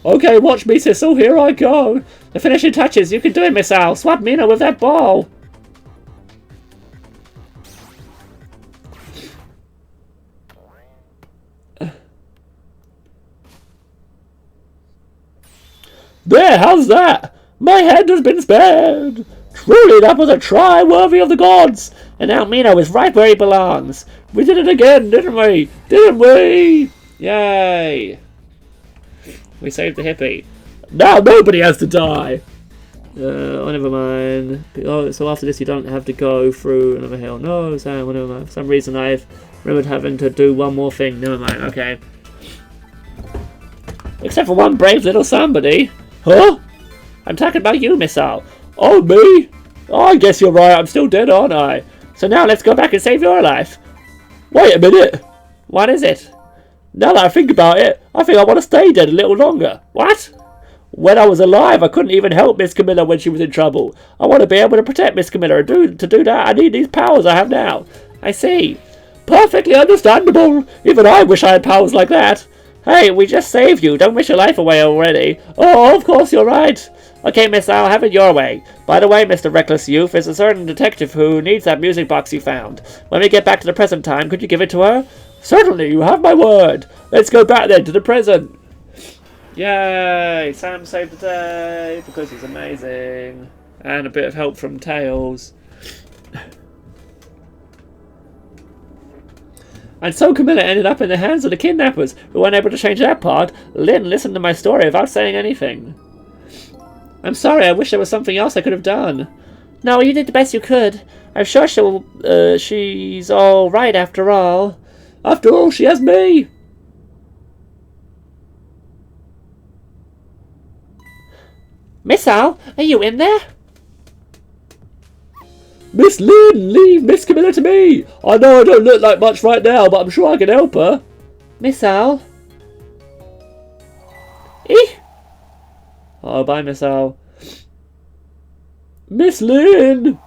Okay, watch me, Sissel. Here I go. The finishing touches. You can do it, Miss Al. Swap Mina with that ball. There, how's that? My head has been spared. Truly, that was a try worthy of the gods. And now Mino is right where he belongs. We did it again, didn't we? Didn't we? Yay. We saved the hippie. Now nobody has to die. Oh, never mind. Oh, so after this you don't have to go through another hill. No, Sam, never mind. For some reason I've remembered having to do one more thing. Never mind, okay. Except for one brave little somebody. Huh? I'm talking about you, Missile. Oh, me? Oh, I guess you're right. I'm still dead, aren't I? So now let's go back and save your life. Wait a minute. What is it? Now that I think about it, I think I want to stay dead a little longer. What? When I was alive, I couldn't even help Miss Camilla when she was in trouble. I want to be able to protect Miss Camilla, and to do that, I need these powers I have now. I see. Perfectly understandable. Even I wish I had powers like that. Hey, we just saved you. Don't wish your life away already. Oh, of course you're right. Okay, Miss, I'll have it your way. By the way, Mr. Reckless Youth, there's a certain detective who needs that music box you found. When we get back to the present time, could you give it to her? Certainly, you have my word. Let's go back then to the present. Yay! Sam saved the day because he's amazing. And a bit of help from Tails. And so Camilla ended up in the hands of the kidnappers, who weren't able to change that part. Lynn listened to my story without saying anything. I'm sorry, I wish there was something else I could have done. No, you did the best you could. I'm sure she's all right after all. After all, she has me. Miss Al, are you in there? Miss Lynn, leave Miss Camilla to me. I know I don't look like much right now, but I'm sure I can help her. Miss Al? Oh, bye, Miss Al. Miss Lynn!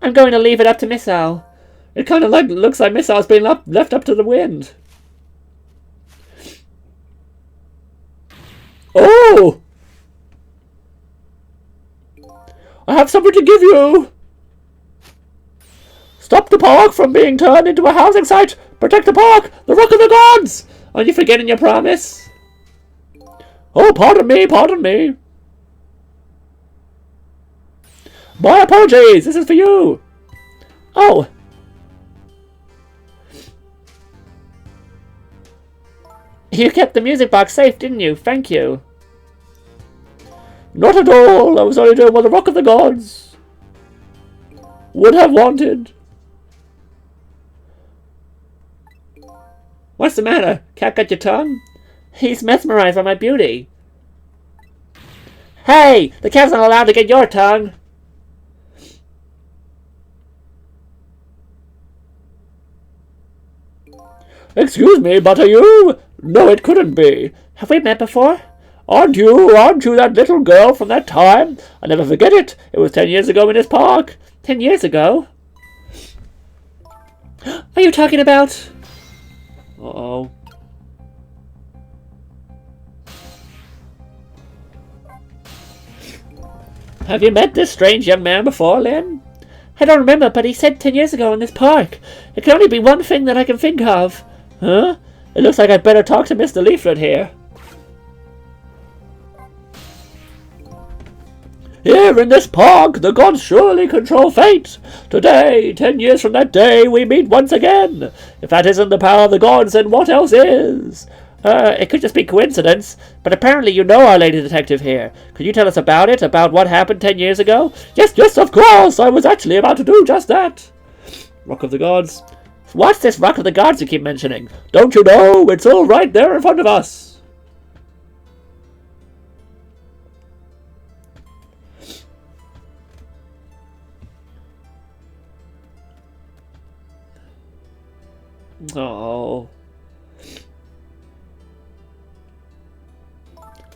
I'm going to leave it up to Miss Al. It kind of looks like Miss Al's been left up to the wind. Oh! I have something to give you! Stop the park from being turned into a housing site! Protect the park! The Rock of the Gods! Are you forgetting your promise? Oh, pardon me, pardon me. My apologies! This is for you! Oh! You kept the music box safe, didn't you? Thank you. Not at all. I was only doing what the Rock of the Gods would have wanted. What's the matter? Cat got your tongue? He's mesmerized by my beauty. Hey! The cat's not allowed to get your tongue. Excuse me, but are you? No, it couldn't be. Have we met before? Aren't you that little girl from that time? I'll never forget it. It was 10 years ago in this park. 10 years ago? Are you talking about... Uh-oh. Have you met this strange young man before, Lynn? I don't remember, but he said 10 years ago in this park. It can only be one thing that I can think of. Huh? It looks like I'd better talk to Mr. Leaflet here. Here in this park, the gods surely control fate. Today, 10 years from that day, we meet once again. If that isn't the power of the gods, then what else is? It could just be coincidence, but apparently you know our lady detective here. Could you tell us about it? About what happened 10 years ago? Yes, of course. I was actually about to do just that. Rock of the Gods. What's this Rock of the Gods you keep mentioning? Don't you know? It's all right there in front of us. Oh.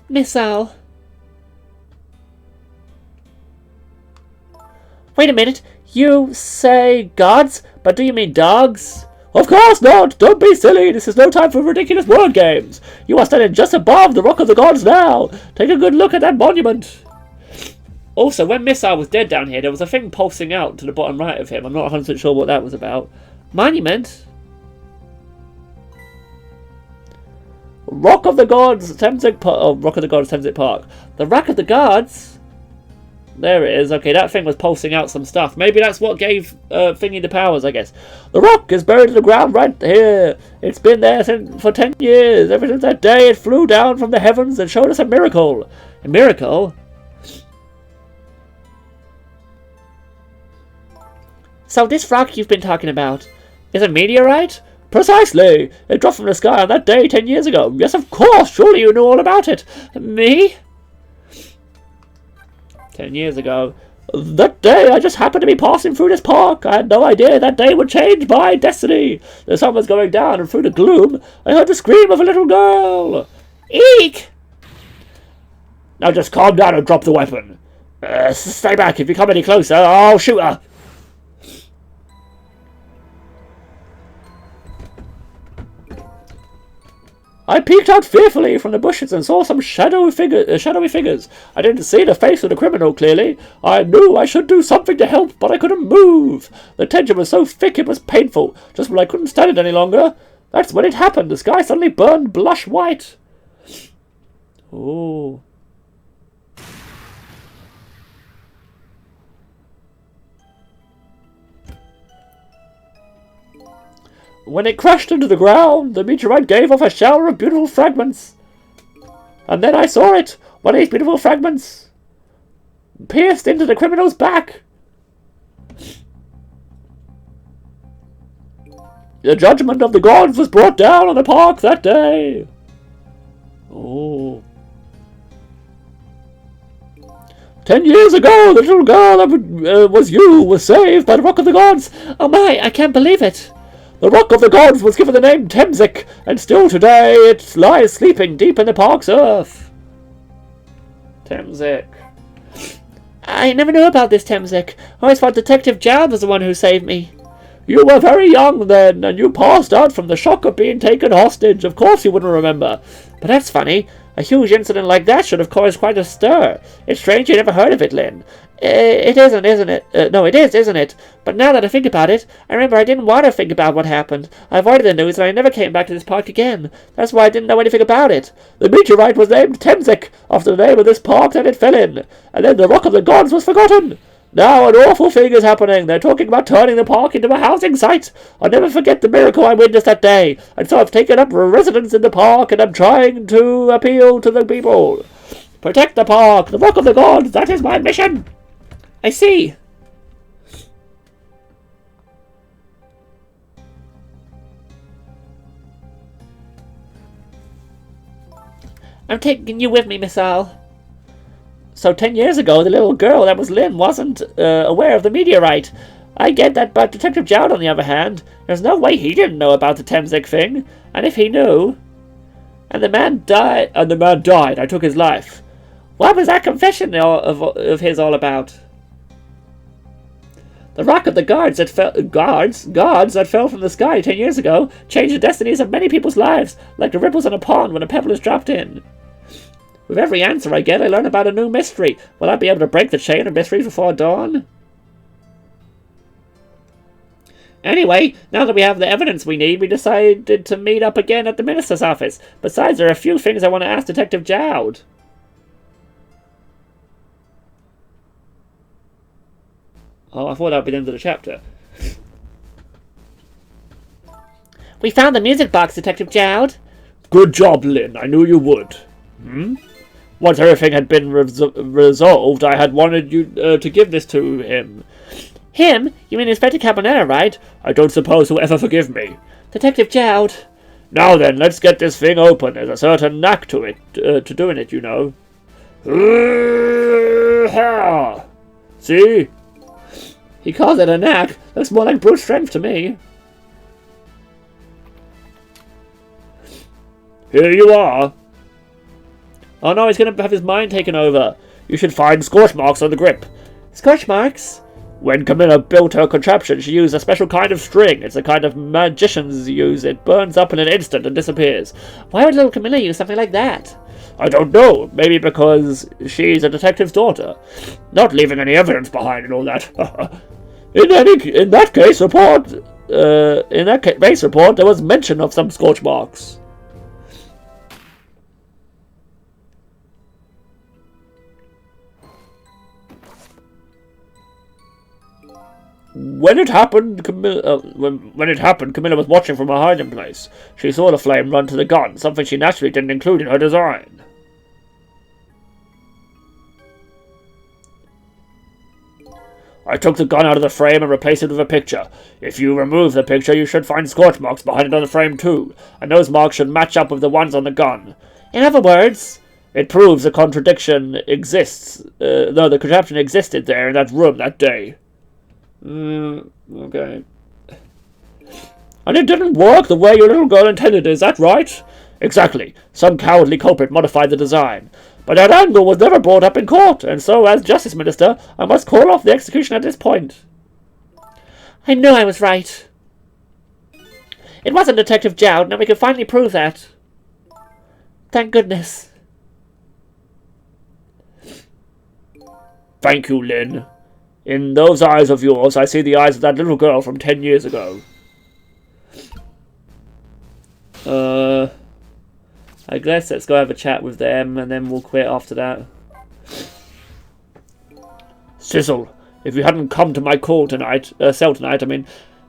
Miss Al. Wait a minute. You say gods, but do you mean dogs? Of course not! Don't be silly! This is no time for ridiculous word games! You are standing just above the Rock of the Gods now! Take a good look at that monument! Also, when Miss Al was dead down here, there was a thing pulsing out to the bottom right of him. I'm not 100% sure what that was about. Monument? Rock of the Gods, Thameslink Park. Oh, Rock of the Gods, Thameslink Park. The Rock of the Gods? There it is. Okay, that thing was pulsing out some stuff. Maybe that's what gave Thingy the powers, I guess. The rock is buried in the ground right here. It's been there for 10 years. Ever since that day, it flew down from the heavens and showed us a miracle. A miracle? So this rock you've been talking about, Is a meteorite? Precisely. It dropped from the sky on that day 10 years ago. Yes, of course. Surely you knew all about it. Me? 10 years ago. That day, I just happened to be passing through this park. I had no idea that day would change my destiny. The sun was going down, and through the gloom, I heard the scream of a little girl. Eek! Now just calm down and drop the weapon. Stay back. If you come any closer, I'll shoot her. I peeked out fearfully from the bushes and saw some shadowy figures. I didn't see the face of the criminal clearly. I knew I should do something to help, but I couldn't move. The tension was so thick it was painful. Just when I couldn't stand it any longer, that's when it happened. The sky suddenly burned blush white. Oh. When it crashed into the ground, the meteorite gave off a shower of beautiful fragments. And then I saw it, one of these beautiful fragments pierced into the criminal's back. The judgment of the gods was brought down on the park that day. Oh. 10 years ago, the little girl that was saved by the Rock of the Gods. Oh my, I can't believe it. The Rock of the Gods was given the name Temzik, and still today it lies sleeping deep in the park's earth. Temzik. I never knew about this Temzik. I always thought Detective Jowd was the one who saved me. You were very young then, and you passed out from the shock of being taken hostage. Of course you wouldn't remember. But that's funny. A huge incident like that should have caused quite a stir. It's strange you never heard of it, Lynn. It isn't, isn't it? No, it is, isn't it? But now that I think about it, I remember I didn't want to think about what happened. I avoided the news and I never came back to this park again. That's why I didn't know anything about it. The meteorite was named Temzik, after the name of this park that it fell in. And then the Rock of the Gods was forgotten. Now an awful thing is happening. They're talking about turning the park into a housing site. I'll never forget the miracle I witnessed that day. And so I've taken up residence in the park and I'm trying to appeal to the people. Protect the park, the Rock of the Gods, that is my mission. I see. I'm taking you with me, Miss Al. So 10 years ago, the little girl that was Lynn wasn't aware of the meteorite. I get that, but Detective Jowd, on the other hand, there's no way he didn't know about the Temzik thing. And if he knew... And the man died. I took his life. What was that confession of his all about? The Rock of the Gods that fell from the sky 10 years ago changed the destinies of many people's lives, like the ripples in a pond when a pebble is dropped in. With every answer I get, I learn about a new mystery. Will I be able to break the chain of mysteries before dawn? Anyway, now that we have the evidence we need, we decided to meet up again at the minister's office. Besides, there are a few things I want to ask Detective Jowd. Oh, I thought that would be the end of the chapter. We found the music box, Detective Jowd. Good job, Lynn. I knew you would. Once everything had been resolved, I had wanted you to give this to him. Him? You mean Inspector Cabanera, right? I don't suppose he'll ever forgive me. Detective Jowd. Now then, let's get this thing open. There's a certain knack to it, to doing it, you know. See? He calls it a knack. Looks more like brute strength to me. Here you are. Oh no, he's going to have his mind taken over. You should find scorch marks on the grip. Scorch marks? When Camilla built her contraption, she used a special kind of string. It's a kind of magicians use. It burns up in an instant and disappears. Why would little Camilla use something like that? I don't know. Maybe because she's a detective's daughter. Not leaving any evidence behind and all that. In that case report, there was mention of some scorch marks. When it happened, Camilla was watching from her hiding place. She saw the flame run to the gun, something she naturally didn't include in her design. I took the gun out of the frame and replaced it with a picture. If you remove the picture, you should find scorch marks behind it on the frame too, and those marks should match up with the ones on the gun. In other words, it proves the contradiction exists. No, the contraption existed there in that room that day. Okay. And it didn't work the way your little girl intended, is that right? Exactly. Some cowardly culprit modified the design. But that angle was never brought up in court, and so, as Justice Minister, I must call off the execution at this point. I knew I was right. It wasn't Detective Jowd, now we can finally prove that. Thank goodness. Thank you, Lynn. In those eyes of yours, I see the eyes of that little girl from 10 years ago. I guess let's go have a chat with them, and then we'll quit after that. Cecil, if you hadn't come to my cell tonight,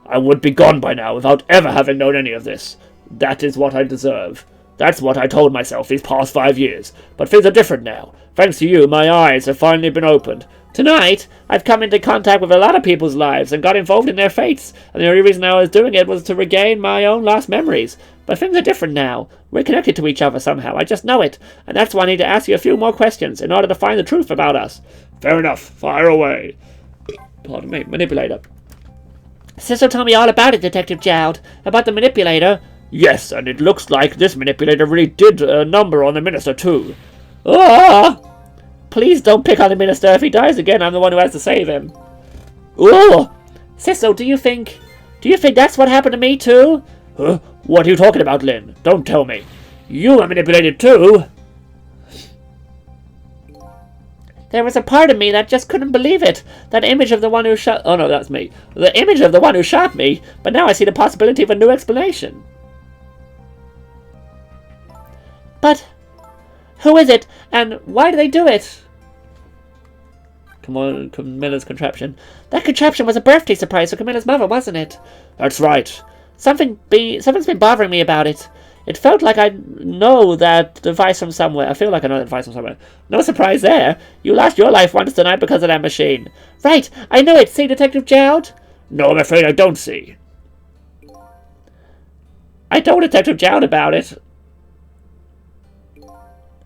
I would be gone by now without ever having known any of this. That is what I deserve. That's what I told myself these past 5 years. But things are different now. Thanks to you, my eyes have finally been opened. Tonight, I've come into contact with a lot of people's lives and got involved in their fates, and the only reason I was doing it was to regain my own lost memories. But things are different now. We're connected to each other somehow, I just know it, and that's why I need to ask you a few more questions in order to find the truth about us. Fair enough. Fire away. Pardon me, manipulator. Cecil told me all about it, Detective Jowd. About the manipulator. Yes, and it looks like this manipulator really did a number on the minister too. Ah! Please don't pick on the minister. If he dies again, I'm the one who has to save him. Oh! Cecil, do you think that's what happened to me too? Huh? What are you talking about, Lynn? Don't tell me. You were manipulated too? There was a part of me that just couldn't believe it. That image of the one who shot... Oh no, that's me. The image of the one who shot me. But now I see the possibility of a new explanation. But who is it? And why do they do it? Come on, Camilla's contraption. That contraption was a birthday surprise for Camilla's mother, wasn't it? That's right. Something's been bothering me about it. It felt like I know that device from somewhere. I feel like I know that device from somewhere. No surprise there. You lost your life once tonight because of that machine. Right, I know it. See, Detective Jowd? No, I'm afraid I don't see. I told Detective Jowd about it.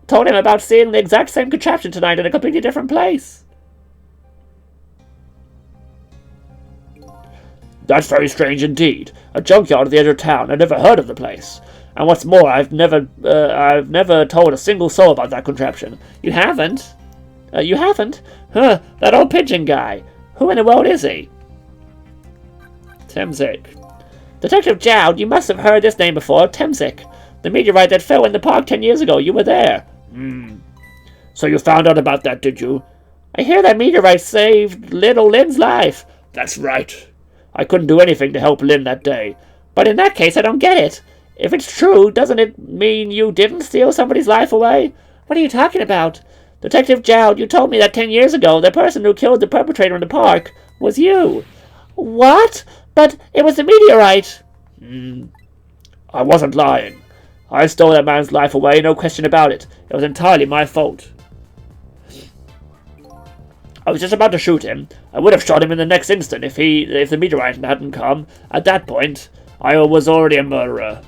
Told him about seeing the exact same contraption tonight in a completely different place. That's very strange indeed. A junkyard at the edge of town. I've never heard of the place. And what's more, I've never told a single soul about that contraption. You haven't? You haven't? Huh, that old pigeon guy. Who in the world is he? Temzik. Detective Jowd, you must have heard this name before. Temzik. The meteorite that fell in the park 10 years ago. You were there. So you found out about that, did you? I hear that meteorite saved little Lynn's life. That's right. I couldn't do anything to help Lynn that day. But in that case, I don't get it. If it's true, doesn't it mean you didn't steal somebody's life away? What are you talking about? Detective Jowd, you told me that 10 years ago, the person who killed the perpetrator in the park was you. What? But it was the meteorite. I wasn't lying. I stole that man's life away, no question about it. It was entirely my fault. I was just about to shoot him. I would have shot him in the next instant if the meteorite hadn't come. At that point, I was already a murderer.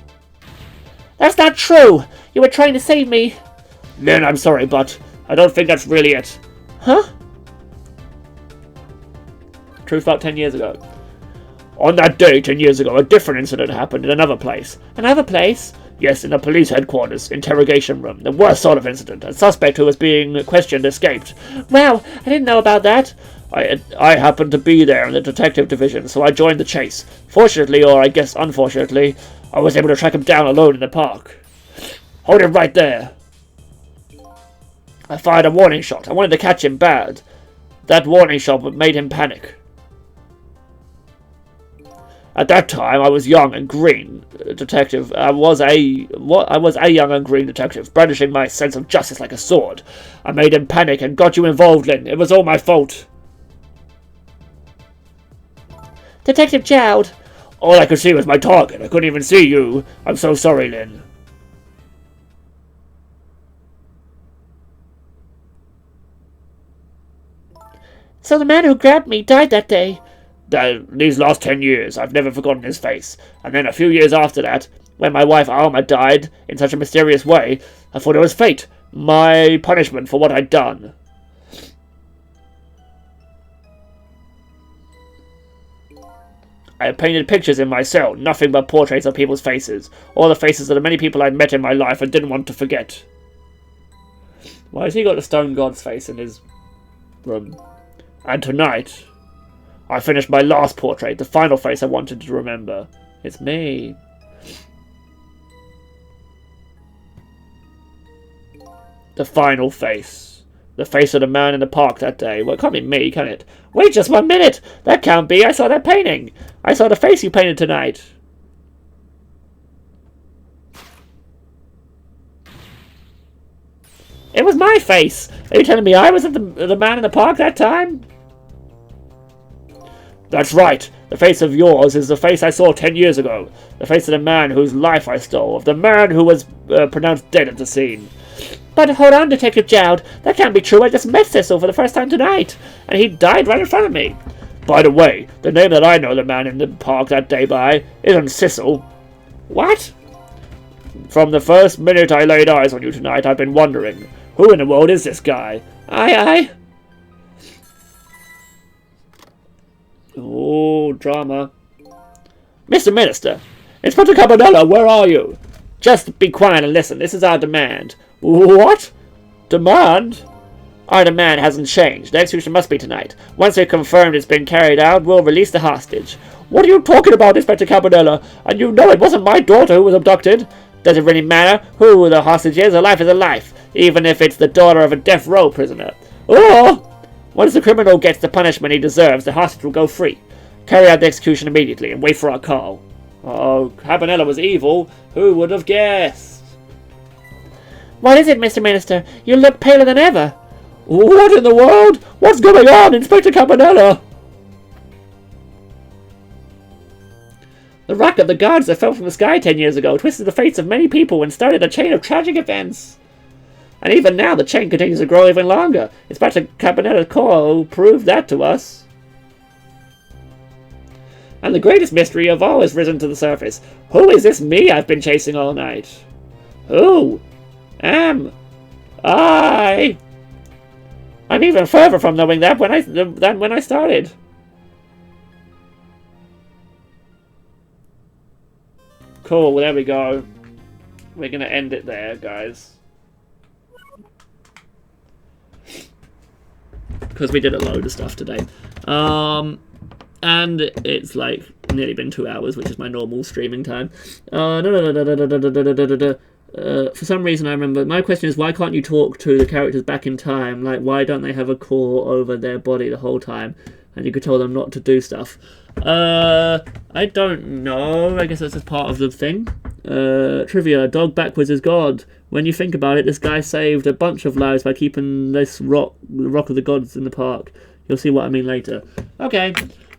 That's not true! You were trying to save me! Lynn, I'm sorry, but I don't think that's really it. Huh? Truth about 10 years ago. On that day, 10 years ago, a different incident happened in another place. Another place? Yes, in the police headquarters, interrogation room. The worst sort of incident. A suspect who was being questioned escaped. Wow, I didn't know about that. I happened to be there in the detective division, so I joined the chase. Fortunately, or I guess unfortunately, I was able to track him down alone in the park. Hold him right there. I fired a warning shot. I wanted to catch him bad. That warning shot made him panic. At that time, I was young and green detective. I was a young and green detective, brandishing my sense of justice like a sword. I made him panic and got you involved, Lynn. It was all my fault. Detective Jowd. All I could see was my target. I couldn't even see you. I'm so sorry, Lynn. So the man who grabbed me died that day? These last 10 years, I've never forgotten his face. And then a few years after that, when my wife Alma died in such a mysterious way, I thought it was fate, my punishment for what I'd done. I had painted pictures in my cell, nothing but portraits of people's faces, all the faces of the many people I'd met in my life and didn't want to forget. Why has he got the stone god's face in his room? And tonight, I finished my last portrait, the final face I wanted to remember. It's me. The final face. The face of the man in the park that day. Well, it can't be me, can it? Wait just 1 minute! That can't be! I saw that painting! I saw the face you painted tonight! It was my face! Are you telling me I was the man in the park that time? That's right! The face of yours is the face I saw 10 years ago. The face of the man whose life I stole. Of the man who was pronounced dead at the scene. But hold on, Detective Jowd. That can't be true. I just met Cecil for the first time tonight. And he died right in front of me. By the way, the name that I know the man in the park that day by isn't Cecil. What? From the first minute I laid eyes on you tonight, I've been wondering, who in the world is this guy? Aye. Oh, drama. Mr. Minister, Inspector Cabanella, where are you? Just be quiet and listen. This is our demand. What? Demand? Our demand hasn't changed. The execution must be tonight. Once we've confirmed it's been carried out, we'll release the hostage. What are you talking about, Inspector Cabanella? And you know it wasn't my daughter who was abducted. Does it really matter who the hostage is? A life is a life, even if it's the daughter of a death row prisoner. Oh! Once the criminal gets the punishment he deserves, the hostage will go free. Carry out the execution immediately and wait for our call. Oh, Cabanella was evil. Who would have guessed? What is it, Mr. Minister? You look paler than ever. What in the world? What's going on, Inspector Cabanella? The rock of the gods that fell from the sky 10 years ago twisted the fates of many people and started a chain of tragic events. And even now, the chain continues to grow even longer. Inspector Cabanella's call proved that to us. And the greatest mystery of all has risen to the surface. Who is this me I've been chasing all night? Who am I? I'm even further from knowing that than when I started. Cool, well, there we go. We're going to end it there, guys. Because we did a load of stuff today. And it's like nearly been 2 hours, which is my normal streaming time. For some reason I remember, my question is, why can't you talk to the characters back in time? Like, why don't they have a core over their body the whole time? And you could tell them not to do stuff. I don't know. I guess that's just part of the thing. Trivia, dog backwards is God. When you think about it, this guy saved a bunch of lives by keeping this rock, the rock of the gods, in the park. You'll see what I mean later. Okay.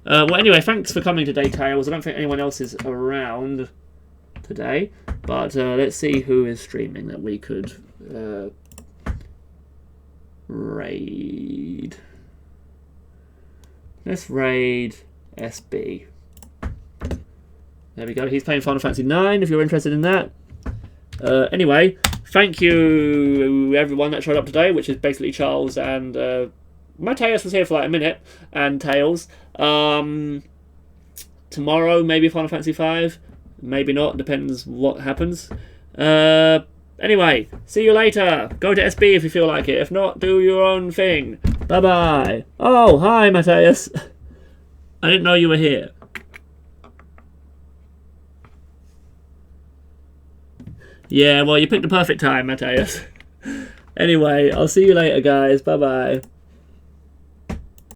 Well, anyway, thanks for coming today, Tails. I don't think anyone else is around today, but let's see who is streaming that we could raid. Let's raid SB. There we go. He's playing Final Fantasy 9 if you're interested in that. Anyway, thank you everyone that showed up today, which is basically Charles and Mateus was here for like a minute, and Tails. Tomorrow maybe Final Fantasy 5, maybe not, depends what happens. Anyway, see you later. Go to SB if you feel like it. If not, do your own thing. Bye bye. Oh, hi Mateus. I didn't know you were here. Yeah, well, you picked the perfect time, Mateus. Anyway, I'll see you later, guys. Bye bye.